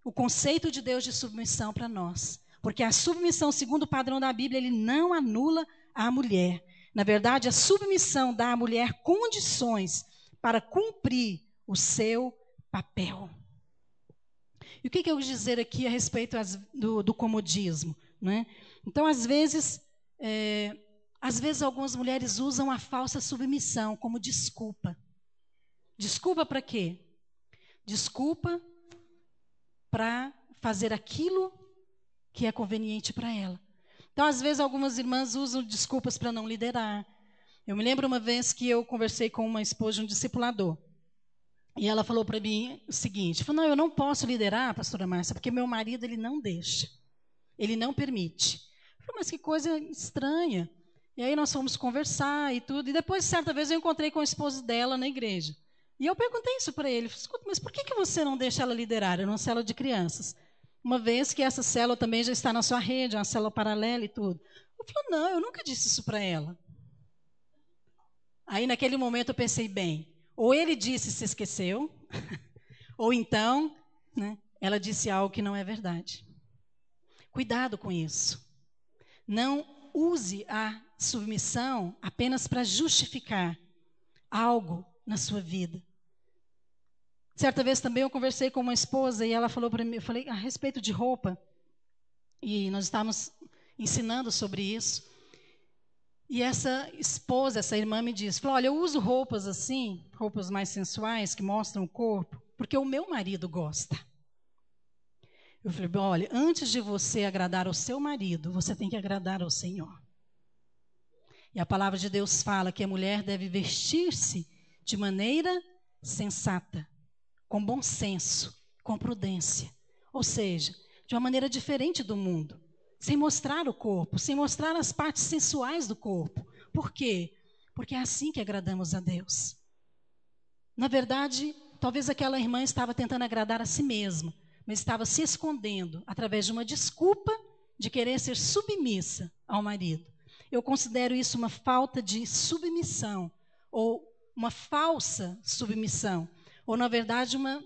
[SPEAKER 1] o conceito de Deus de submissão para nós. Porque a submissão, segundo o padrão da Bíblia, ele não anula a mulher. Na verdade, a submissão dá à mulher condições para cumprir o seu papel. E o que eu vou dizer aqui a respeito do comodismo? Né? Então, às vezes algumas mulheres usam a falsa submissão como desculpa. Desculpa para quê? Desculpa para fazer aquilo que é conveniente para ela. Então, às vezes, algumas irmãs usam desculpas para não liderar. Eu me lembro uma vez que eu conversei com uma esposa de um discipulador. E ela falou para mim o seguinte, falou, não, eu não posso liderar, pastora Márcia, porque meu marido ele não deixa. Ele não permite. Eu falei, mas que coisa estranha. E aí nós fomos conversar e tudo. E depois, certa vez, eu encontrei com o esposo dela na igreja. E eu perguntei isso para ele. Escuta, mas por que você não deixa ela liderar? Era uma célula de crianças. Uma vez que essa célula também já está na sua rede, uma célula paralela e tudo. Eu falei, não, eu nunca disse isso para ela. Aí, naquele momento, eu pensei, bem, ou ele disse e se esqueceu, ou então, né, ela disse algo que não é verdade. Cuidado com isso. Não use a submissão apenas para justificar algo na sua vida. Certa vez também eu conversei com uma esposa e ela falou para mim, eu falei a respeito de roupa, e nós estávamos ensinando sobre isso. E essa esposa, essa irmã me disse, falou, olha, eu uso roupas assim, roupas mais sensuais, que mostram o corpo, porque o meu marido gosta. Eu falei, olha, antes de você agradar ao seu marido, você tem que agradar ao Senhor. E a palavra de Deus fala que a mulher deve vestir-se de maneira sensata, com bom senso, com prudência. Ou seja, de uma maneira diferente do mundo. Sem mostrar o corpo, sem mostrar as partes sensuais do corpo. Por quê? Porque é assim que agradamos a Deus. Na verdade, talvez aquela irmã estava tentando agradar a si mesma, mas estava se escondendo através de uma desculpa de querer ser submissa ao marido. Eu considero isso uma falta de submissão, ou uma falsa submissão, ou, na verdade, uma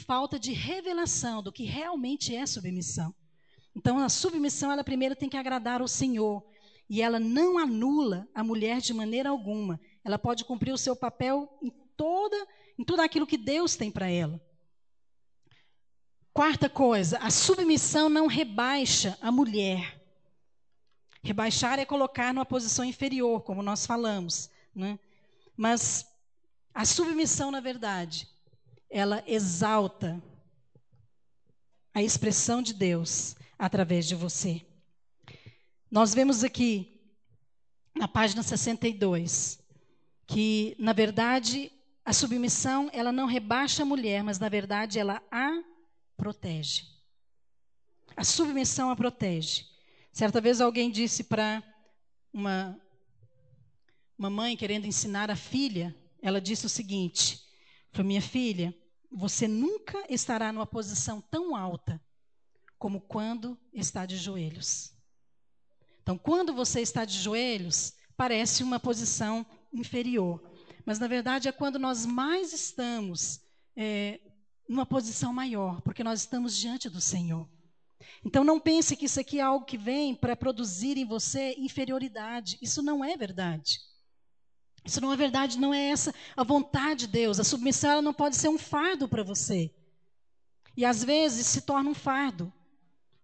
[SPEAKER 1] falta de revelação do que realmente é submissão. Então, a submissão, ela primeiro tem que agradar ao Senhor. E ela não anula a mulher de maneira alguma. Ela pode cumprir o seu papel em tudo aquilo que Deus tem para ela. Quarta coisa, a submissão não rebaixa a mulher. Rebaixar é colocar numa posição inferior, como nós falamos. né? Mas a submissão, na verdade, ela exalta a expressão de Deus através de você. Nós vemos aqui, na página 62, que, na verdade, a submissão, ela não rebaixa a mulher, mas, na verdade, ela a protege. A submissão a protege. Certa vez alguém disse para uma mãe querendo ensinar a filha, ela disse o seguinte, para minha filha, você nunca estará numa posição tão alta como quando está de joelhos. Então, quando você está de joelhos, parece uma posição inferior. Mas, na verdade, é quando nós mais estamos numa posição maior, porque nós estamos diante do Senhor. Então, não pense que isso aqui é algo que vem para produzir em você inferioridade. Isso não é verdade. Isso não é verdade, não é essa a vontade de Deus. A submissão ela não pode ser um fardo para você. E, às vezes, se torna um fardo.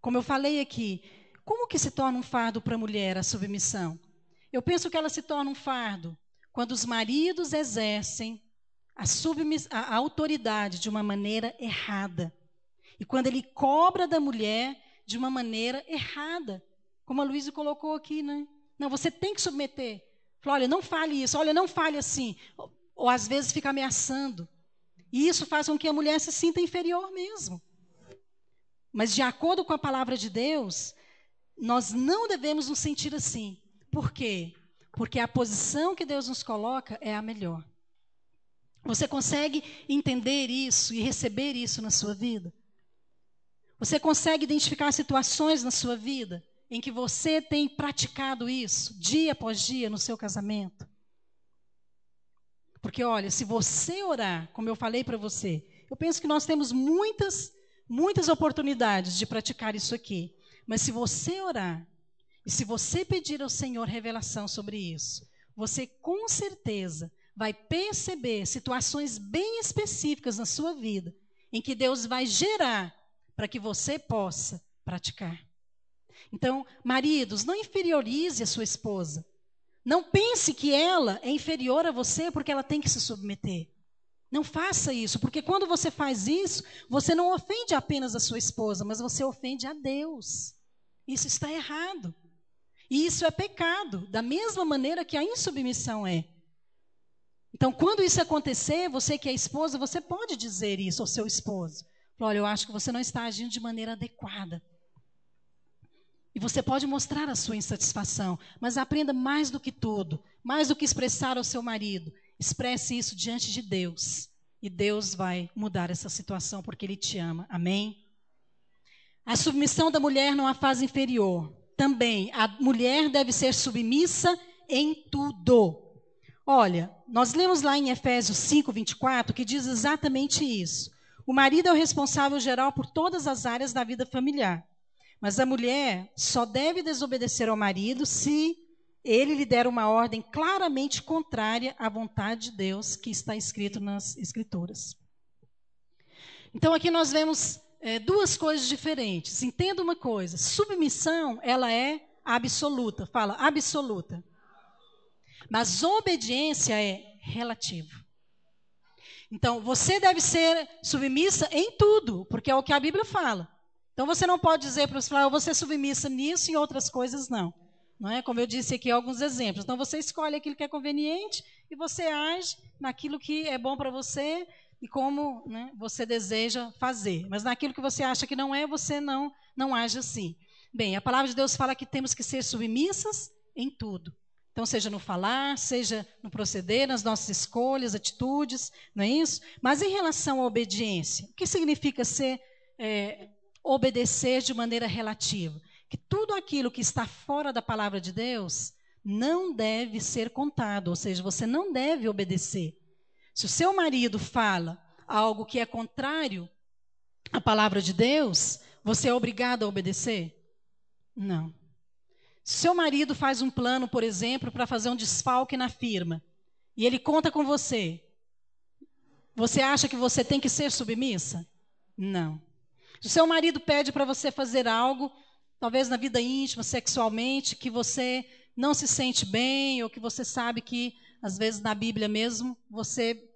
[SPEAKER 1] Como eu falei aqui, como que se torna um fardo para a mulher a submissão? Eu penso que ela se torna um fardo quando os maridos exercem a autoridade de uma maneira errada. E quando ele cobra da mulher de uma maneira errada. Como a Luísa colocou aqui, né? Não, você tem que submeter. Fala, olha, não fale isso, olha, não fale assim. Ou às vezes fica ameaçando. E isso faz com que a mulher se sinta inferior mesmo. Mas de acordo com a palavra de Deus, nós não devemos nos sentir assim. Por quê? Porque a posição que Deus nos coloca é a melhor. Você consegue entender isso e receber isso na sua vida? Você consegue identificar situações na sua vida em que você tem praticado isso, dia após dia, no seu casamento? Porque, olha, se você orar, como eu falei para você, eu penso que nós temos muitas oportunidades de praticar isso aqui. Mas se você orar, e se você pedir ao Senhor revelação sobre isso, você com certeza vai perceber situações bem específicas na sua vida, em que Deus vai gerar para que você possa praticar. Então, maridos, não inferiorize a sua esposa. Não pense que ela é inferior a você porque ela tem que se submeter. Não faça isso, porque quando você faz isso, você não ofende apenas a sua esposa, mas você ofende a Deus. Isso está errado. E isso é pecado, da mesma maneira que a insubmissão é. Então, quando isso acontecer, você que é esposa, você pode dizer isso ao seu esposo. Olha, eu acho que você não está agindo de maneira adequada. E você pode mostrar a sua insatisfação, mas aprenda mais do que tudo, mais do que expressar ao seu marido. Expresse isso diante de Deus. E Deus vai mudar essa situação porque Ele te ama. Amém? A submissão da mulher não a faz inferior. Também, a mulher deve ser submissa em tudo. Olha, nós lemos lá em Efésios 5, 24, que diz exatamente isso. O marido é o responsável geral por todas as áreas da vida familiar. Mas a mulher só deve desobedecer ao marido se ele lhe der uma ordem claramente contrária à vontade de Deus que está escrito nas Escrituras. Então aqui nós vemos duas coisas diferentes. Entenda uma coisa, submissão, ela é absoluta. Fala, absoluta. Mas obediência é relativa. Então, você deve ser submissa em tudo, porque é o que a Bíblia fala. Então, você não pode dizer para os filhos, eu vou ser submissa nisso e em outras coisas não. Não é? Como eu disse aqui, alguns exemplos. Então, você escolhe aquilo que é conveniente e você age naquilo que é bom para você e como, né, você deseja fazer. Mas naquilo que você acha que não é, você não age assim. Bem, a palavra de Deus fala que temos que ser submissas em tudo. Então, seja no falar, seja no proceder, nas nossas escolhas, atitudes, não é isso? Mas em relação à obediência, o que significa obedecer de maneira relativa? Que tudo aquilo que está fora da palavra de Deus não deve ser contado, ou seja, você não deve obedecer. Se o seu marido fala algo que é contrário à palavra de Deus, você é obrigado a obedecer? Não. Se seu marido faz um plano, por exemplo, para fazer um desfalque na firma, e ele conta com você, você acha que você tem que ser submissa? Não. Se o seu marido pede para você fazer algo, talvez na vida íntima, sexualmente, que você não se sente bem, ou que você sabe que às vezes na Bíblia mesmo, você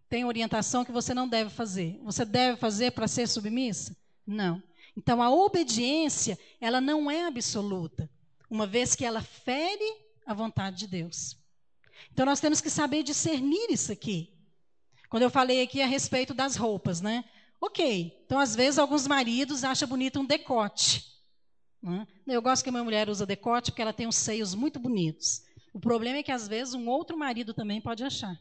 [SPEAKER 1] tem orientação que você não deve fazer. Você deve fazer para ser submissa? Não. Então, a obediência, ela não é absoluta, uma vez que ela fere a vontade de Deus. Então, nós temos que saber discernir isso aqui. Quando eu falei aqui a respeito das roupas, né? Ok, então, às vezes, alguns maridos acham bonito um decote. Né? Eu gosto que a minha mulher usa decote porque ela tem uns seios muito bonitos. O problema é que, às vezes, um outro marido também pode achar.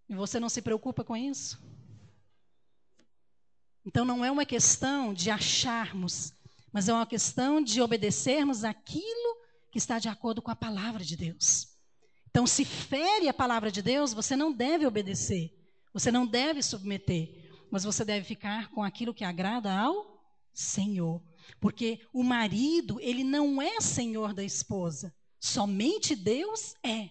[SPEAKER 1] E você não se preocupa com isso? Então, não é uma questão de acharmos, mas é uma questão de obedecermos aquilo que está de acordo com a palavra de Deus. Então, se fere a palavra de Deus, você não deve obedecer, você não deve submeter, mas você deve ficar com aquilo que agrada ao Senhor. Porque o marido, ele não é senhor da esposa, somente Deus é.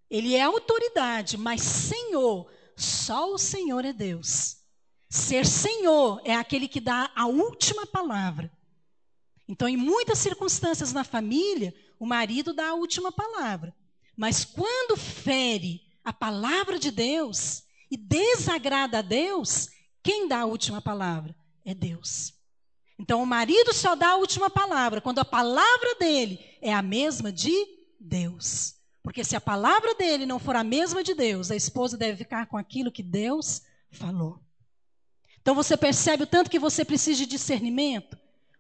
[SPEAKER 1] Ele é autoridade, mas Senhor, só o Senhor é Deus. Ser Senhor é aquele que dá a última palavra. Então, em muitas circunstâncias na família, o marido dá a última palavra. Mas quando fere a palavra de Deus e desagrada a Deus, quem dá a última palavra? É Deus. Então, o marido só dá a última palavra quando a palavra dele é a mesma de Deus. Porque se a palavra dele não for a mesma de Deus, a esposa deve ficar com aquilo que Deus falou. Então você percebe o tanto que você precisa de discernimento,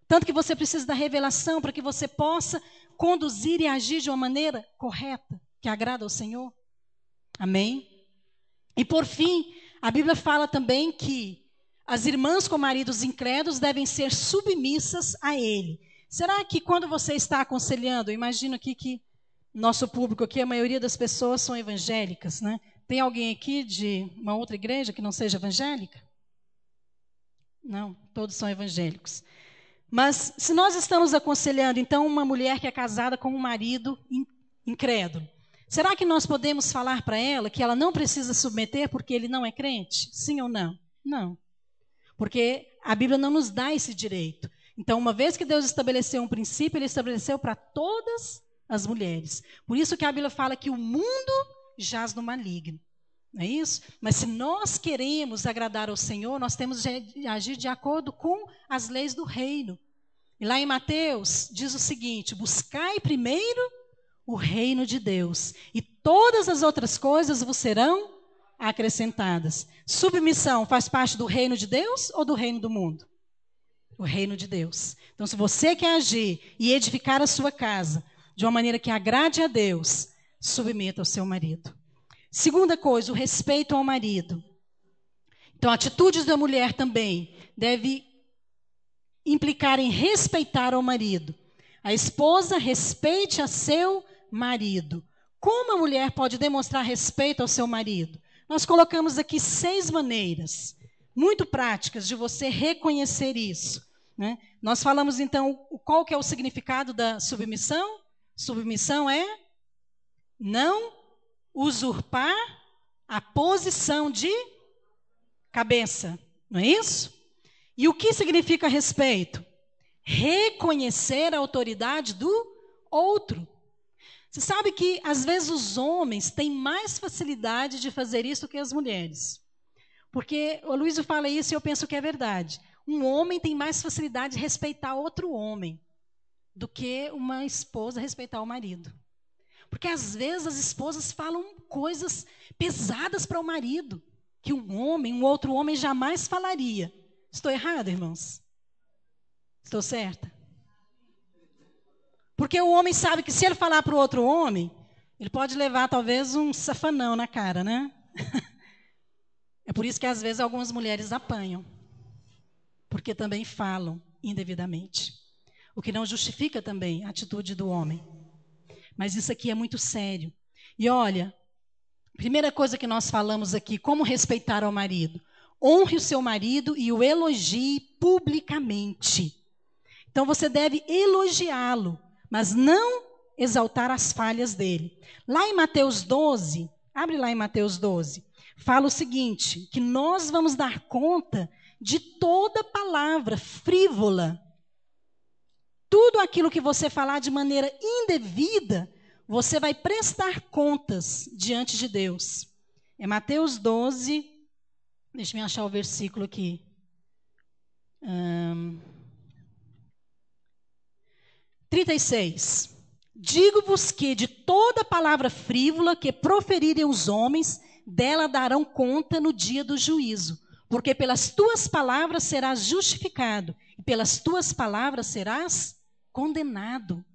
[SPEAKER 1] tanto que você precisa da revelação para que você possa conduzir e agir de uma maneira correta, que agrada ao Senhor. Amém? E por fim, a Bíblia fala também que as irmãs com maridos incrédulos devem ser submissas a ele. Será que quando você está aconselhando, eu imagino aqui que nosso público aqui, a maioria das pessoas são evangélicas, né? Tem alguém aqui de uma outra igreja que não seja evangélica? Não, todos são evangélicos. Mas se nós estamos aconselhando, então, uma mulher que é casada com um marido incrédulo, será que nós podemos falar para ela que ela não precisa submeter porque ele não é crente? Sim ou não? Não. Porque a Bíblia não nos dá esse direito. Então, uma vez que Deus estabeleceu um princípio, Ele estabeleceu para todas as mulheres. Por isso que a Bíblia fala que o mundo jaz no maligno. Não é isso? Mas se nós queremos agradar ao Senhor, nós temos de agir de acordo com as leis do reino. E lá em Mateus diz o seguinte: buscai primeiro o reino de Deus, e todas as outras coisas vos serão acrescentadas. Submissão faz parte do reino de Deus ou do reino do mundo? O reino de Deus. Então, se você quer agir e edificar a sua casa de uma maneira que agrade a Deus, submeta ao seu marido. Segunda coisa, o respeito ao marido. Então, atitudes da mulher também deve implicar em respeitar ao marido. A esposa respeite a seu marido. Como a mulher pode demonstrar respeito ao seu marido? Nós colocamos aqui 6 maneiras muito práticas de você reconhecer isso, né? Nós falamos então qual que é o significado da submissão. Submissão é não usurpar a posição de cabeça, não é isso? E o que significa respeito? Reconhecer a autoridade do outro. Você sabe que às vezes os homens têm mais facilidade de fazer isso que as mulheres. Porque o Luísio fala isso e eu penso que é verdade. Um homem tem mais facilidade de respeitar outro homem do que uma esposa respeitar o marido. Porque às vezes as esposas falam coisas pesadas para o marido, que um outro homem jamais falaria. Estou errada, irmãos? Estou certa? Porque o homem sabe que se ele falar para o outro homem, ele pode levar talvez um safanão na cara, né? É por isso que às vezes algumas mulheres apanham, porque também falam indevidamente. O que não justifica também a atitude do homem. Mas isso aqui é muito sério. E olha, primeira coisa que nós falamos aqui, como respeitar ao marido. Honre o seu marido e o elogie publicamente. Então você deve elogiá-lo, mas não exaltar as falhas dele. Lá em Mateus 12, abre lá em Mateus 12, fala o seguinte, que nós vamos dar conta de toda palavra frívola. Tudo aquilo que você falar de maneira indevida, você vai prestar contas diante de Deus. É Mateus 12, deixa eu achar o versículo aqui. 36. Digo-vos que de toda palavra frívola que proferirem os homens, dela darão conta no dia do juízo. Porque pelas tuas palavras serás justificado, e pelas tuas palavras serás condenado.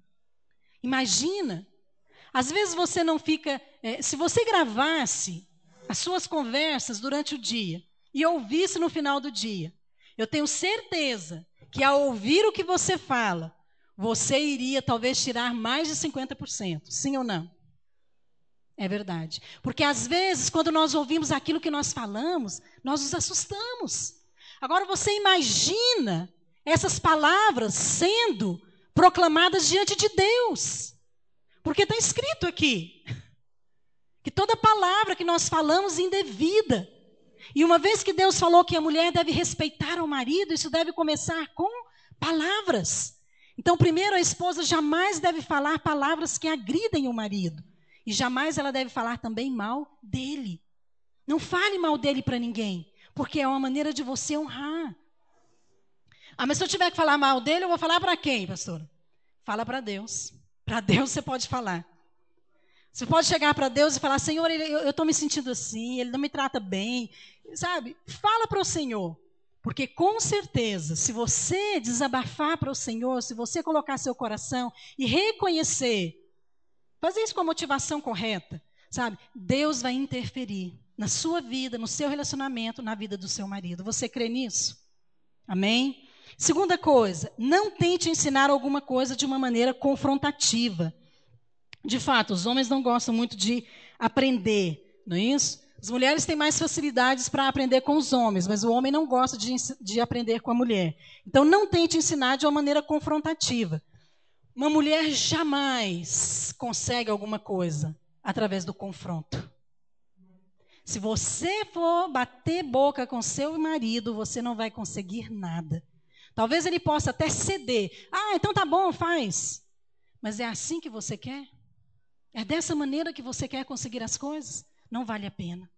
[SPEAKER 1] Imagina, às vezes você não fica... se você gravasse as suas conversas durante o dia e ouvisse no final do dia, eu tenho certeza que ao ouvir o que você fala, você iria talvez tirar mais de 50%. Sim ou não? É verdade. Porque às vezes, quando nós ouvimos aquilo que nós falamos, nós nos assustamos. Agora você imagina essas palavras sendo proclamadas diante de Deus. Porque está escrito aqui que toda palavra que nós falamos indevida. E uma vez que Deus falou que a mulher deve respeitar o marido, isso deve começar com palavras. Então, primeiro, a esposa jamais deve falar palavras que agridem o marido. E jamais ela deve falar também mal dele. Não fale mal dele para ninguém, porque é uma maneira de você honrar. Ah, mas se eu tiver que falar mal dele, eu vou falar para quem, pastora? Fala para Deus. Para Deus você pode falar. Você pode chegar para Deus e falar, Senhor, eu estou me sentindo assim, ele não me trata bem. Sabe? Fala para o Senhor. Porque com certeza, se você desabafar para o Senhor, se você colocar seu coração e reconhecer, fazer isso com a motivação correta, sabe? Deus vai interferir na sua vida, no seu relacionamento, na vida do seu marido. Você crê nisso? Amém? Segunda coisa, não tente ensinar alguma coisa de uma maneira confrontativa. De fato, os homens não gostam muito de aprender, não é isso? As mulheres têm mais facilidades para aprender com os homens, mas o homem não gosta de aprender com a mulher. Então, não tente ensinar de uma maneira confrontativa. Uma mulher jamais consegue alguma coisa através do confronto. Se você for bater boca com seu marido, você não vai conseguir nada. Talvez ele possa até ceder. Ah, então tá bom, faz. Mas é assim que você quer? É dessa maneira que você quer conseguir as coisas? Não vale a pena.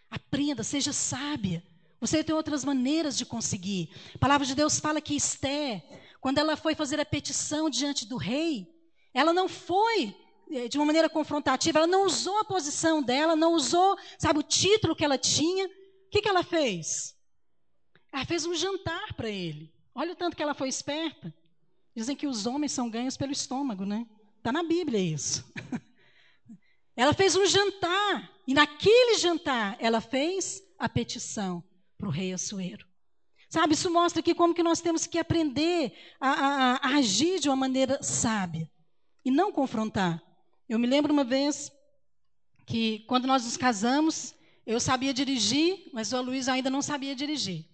[SPEAKER 1] Aprenda, seja sábia. Você tem outras maneiras de conseguir. A palavra de Deus fala que Esté, quando ela foi fazer a petição diante do rei, ela não foi de uma maneira confrontativa, ela não usou a posição dela, não usou, sabe, o título que ela tinha. O que ela fez? Ela fez um jantar para ele. Olha o tanto que ela foi esperta. Dizem que os homens são ganhos pelo estômago, né? Está na Bíblia isso. Ela fez um jantar. E naquele jantar, ela fez a petição para o rei Assuero. Sabe, isso mostra aqui como que nós temos que aprender a agir de uma maneira sábia. E não confrontar. Eu me lembro uma vez que, quando nós nos casamos, eu sabia dirigir, mas o Luiz ainda não sabia dirigir.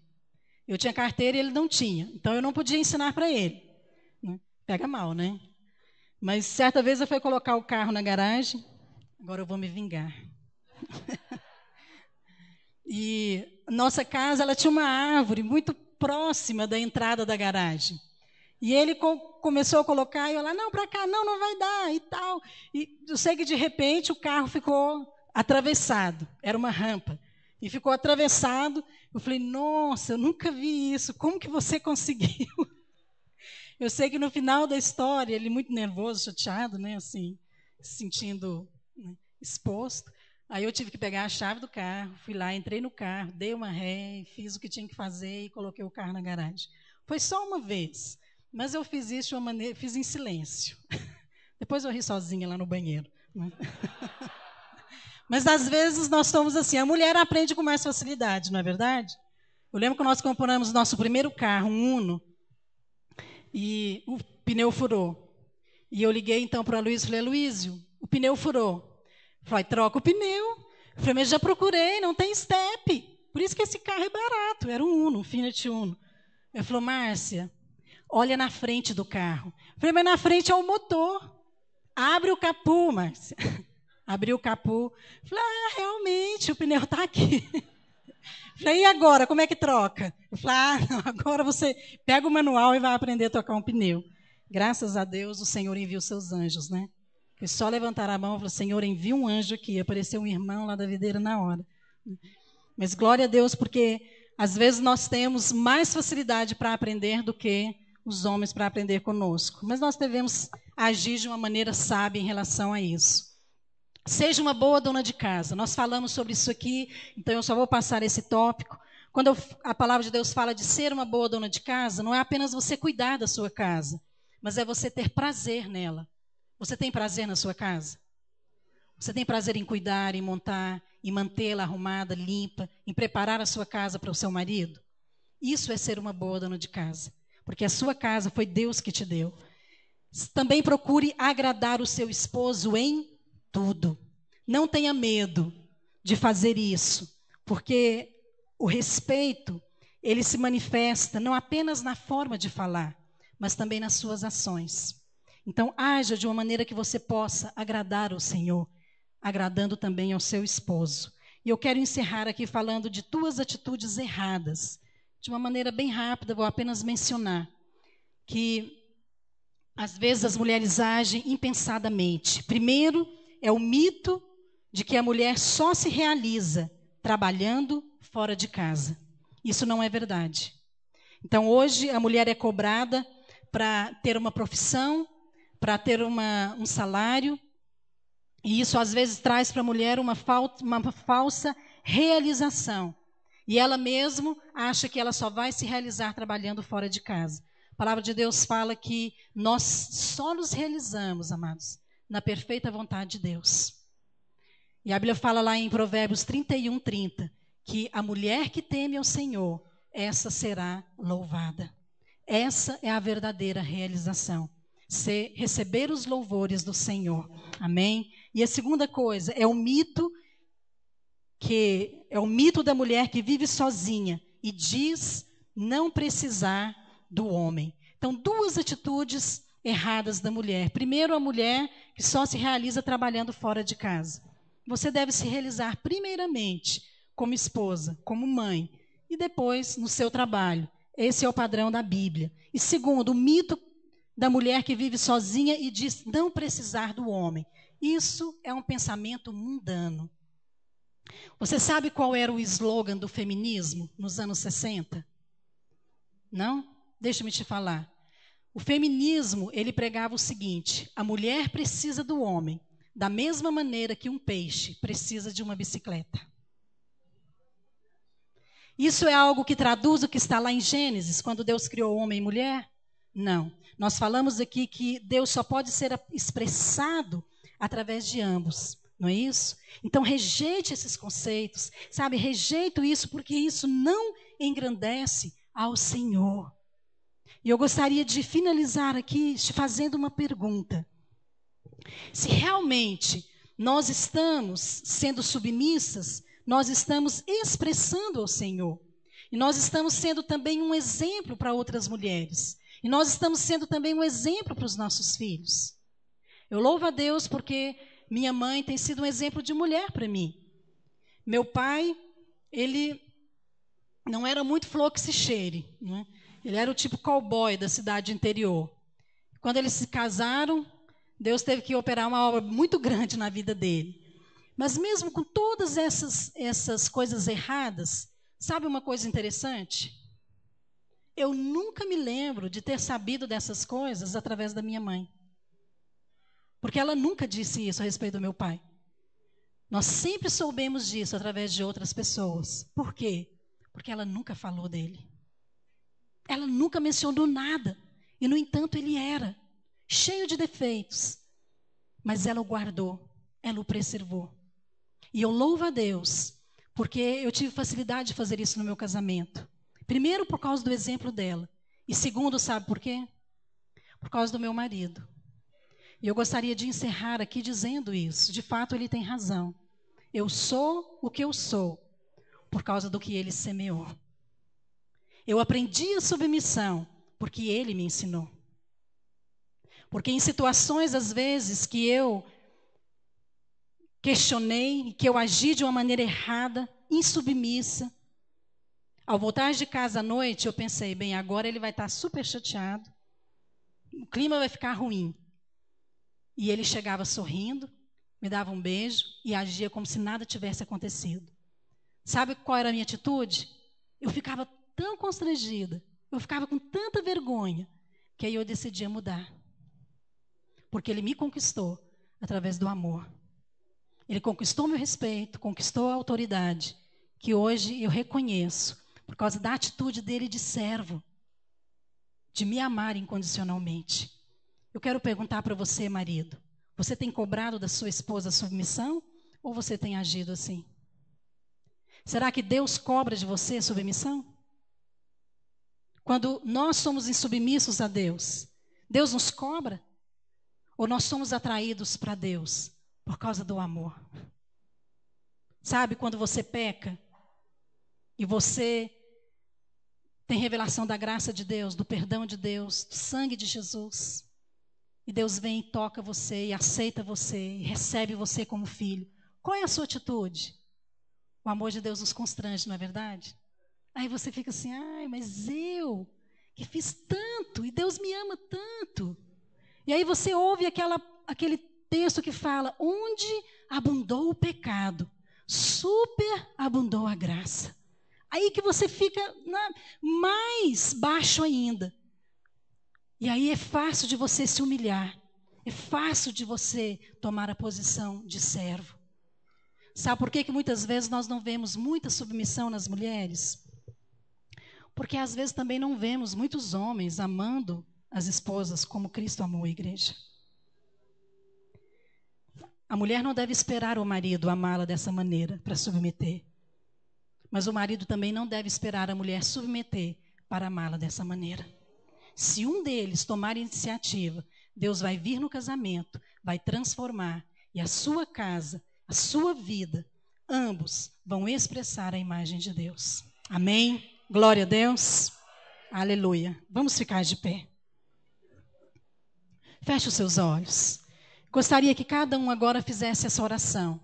[SPEAKER 1] Eu tinha carteira e ele não tinha. Então, eu não podia ensinar para ele. Pega mal, né? Mas, certa vez, eu fui colocar o carro na garagem. Agora eu vou me vingar. E nossa casa, ela tinha uma árvore muito próxima da entrada da garagem. E ele começou a colocar, e eu lá, não, para cá, não, não vai dar, e tal. E eu sei que, de repente, o carro ficou atravessado. Era uma rampa. E ficou atravessado. Eu falei, nossa, eu nunca vi isso. Como que você conseguiu? Eu sei que no final da história, ele muito nervoso, chateado, né, assim, se sentindo, né, exposto. Aí eu tive que pegar a chave do carro, fui lá, entrei no carro, dei uma ré, fiz o que tinha que fazer e coloquei o carro na garagem. Foi só uma vez, mas eu fiz isso de uma maneira, fiz em silêncio. Depois eu ri sozinha lá no banheiro. Né? Mas às vezes nós somos assim, a mulher aprende com mais facilidade, não é verdade? Eu lembro que nós compramos nosso primeiro carro, um Uno, e o pneu furou. E eu liguei então para o Aloysio e falei, Aloysio, o pneu furou. Falei, troca o pneu. Eu falei, mas já procurei, não tem step. Por isso que esse carro é barato. Era um Uno, um Fiat Uno. Ele falou, Márcia, olha na frente do carro. Eu falei, mas na frente é o motor. Abre o capô, Márcia. Abri o capô. Falei, realmente, o pneu está aqui. Falei, e agora, como é que troca? Eu falei, não, agora você pega o manual e vai aprender a trocar um pneu. Graças a Deus o Senhor enviou seus anjos, né? Foi só levantar a mão e falar, Senhor, envia um anjo aqui. Apareceu um irmão lá da videira na hora. Mas glória a Deus, porque às vezes nós temos mais facilidade para aprender do que os homens para aprender conosco. Mas nós devemos agir de uma maneira sábia em relação a isso. Seja uma boa dona de casa. Nós falamos sobre isso aqui, então eu só vou passar esse tópico. Quando a palavra de Deus fala de ser uma boa dona de casa, não é apenas você cuidar da sua casa, mas é você ter prazer nela. Você tem prazer na sua casa? Você tem prazer em cuidar, em montar, em mantê-la arrumada, limpa, em preparar a sua casa para o seu marido? Isso é ser uma boa dona de casa, porque a sua casa foi Deus que te deu. Também procure agradar o seu esposo em tudo. Não tenha medo de fazer isso, porque o respeito, ele se manifesta não apenas na forma de falar, mas também nas suas ações. Então, haja de uma maneira que você possa agradar o Senhor, agradando também ao seu esposo. E eu quero encerrar aqui falando de 2 atitudes erradas. De uma maneira bem rápida, vou apenas mencionar que às vezes as mulheres agem impensadamente. Primeiro, é o mito de que a mulher só se realiza trabalhando fora de casa. Isso não é verdade. Então, hoje, a mulher é cobrada para ter uma profissão, para ter um salário, e isso às vezes traz para a mulher uma falsa realização. E ela mesmo acha que ela só vai se realizar trabalhando fora de casa. A palavra de Deus fala que nós só nos realizamos, amados, na perfeita vontade de Deus. E a Bíblia fala lá em Provérbios 31:30, que a mulher que teme ao Senhor, essa será louvada. Essa é a verdadeira realização. Receber os louvores do Senhor. Amém? E a segunda coisa é o mito da mulher que vive sozinha e diz não precisar do homem. Então, 2 atitudes erradas da mulher. Primeiro, a mulher que só se realiza trabalhando fora de casa. Você deve se realizar primeiramente como esposa, como mãe, e depois no seu trabalho. Esse é o padrão da Bíblia. E segundo, o mito da mulher que vive sozinha e diz não precisar do homem. Isso é um pensamento mundano. Você sabe qual era o slogan do feminismo nos anos 60? Não? Deixa-me te falar. O feminismo, ele pregava o seguinte: a mulher precisa do homem, da mesma maneira que um peixe precisa de uma bicicleta. Isso é algo que traduz o que está lá em Gênesis, quando Deus criou homem e mulher? Não. Nós falamos aqui que Deus só pode ser expressado através de ambos, não é isso? Então rejeite esses conceitos, sabe? Rejeito isso porque isso não engrandece ao Senhor. E eu gostaria de finalizar aqui te fazendo uma pergunta. Se realmente nós estamos sendo submissas, nós estamos expressando ao Senhor. E nós estamos sendo também um exemplo para outras mulheres. E nós estamos sendo também um exemplo para os nossos filhos. Eu louvo a Deus porque minha mãe tem sido um exemplo de mulher para mim. Meu pai, ele não era muito flor que se cheire, né? Ele era o tipo cowboy da cidade interior. Quando eles se casaram, Deus teve que operar uma obra muito grande na vida dele. Mas mesmo com todas essas coisas erradas, sabe uma coisa interessante? Eu nunca me lembro de ter sabido dessas coisas através da minha mãe. Porque ela nunca disse isso a respeito do meu pai. Nós sempre soubemos disso através de outras pessoas. Por quê? Porque ela nunca falou dele. Ela nunca mencionou nada. E, no entanto, ele era cheio de defeitos. Mas ela o guardou, ela o preservou. E eu louvo a Deus, porque eu tive facilidade de fazer isso no meu casamento. Primeiro, por causa do exemplo dela. E segundo, sabe por quê? Por causa do meu marido. E eu gostaria de encerrar aqui dizendo isso. De fato, ele tem razão. Eu sou o que eu sou por causa do que ele semeou. Eu aprendi a submissão porque ele me ensinou. Porque em situações, às vezes, que eu questionei, que eu agi de uma maneira errada, insubmissa, ao voltar de casa à noite, eu pensei, bem, agora ele vai estar super chateado, o clima vai ficar ruim. E ele chegava sorrindo, me dava um beijo e agia como se nada tivesse acontecido. Sabe qual era a minha atitude? Eu ficava tão constrangida, eu ficava com tanta vergonha, que aí eu decidia mudar. Porque ele me conquistou através do amor. Ele conquistou meu respeito, conquistou a autoridade, que hoje eu reconheço, por causa da atitude dele de servo, de me amar incondicionalmente. Eu quero perguntar para você, marido, você tem cobrado da sua esposa submissão ou você tem agido assim? Será que Deus cobra de você submissão? Quando nós somos insubmissos a Deus, Deus nos cobra? Ou nós somos atraídos para Deus por causa do amor? Sabe quando você peca e você tem revelação da graça de Deus, do perdão de Deus, do sangue de Jesus, e Deus vem e toca você, e aceita você, e recebe você como filho. Qual é a sua atitude? O amor de Deus nos constrange, não é verdade? Aí você fica assim, ai, mas eu que fiz tanto, e Deus me ama tanto. E aí você ouve aquele texto que fala, onde abundou o pecado, superabundou a graça. Aí que você fica mais baixo ainda. E aí é fácil de você se humilhar. É fácil de você tomar a posição de servo. Sabe por que muitas vezes nós não vemos muita submissão nas mulheres? Porque às vezes também não vemos muitos homens amando as esposas como Cristo amou a igreja. A mulher não deve esperar o marido amá-la dessa maneira para submeter. Mas o marido também não deve esperar a mulher submeter para amá-la dessa maneira. Se um deles tomar iniciativa, Deus vai vir no casamento, vai transformar, e a sua casa, a sua vida, ambos vão expressar a imagem de Deus. Amém? Glória a Deus. Aleluia. Vamos ficar de pé. Feche os seus olhos. Gostaria que cada um agora fizesse essa oração.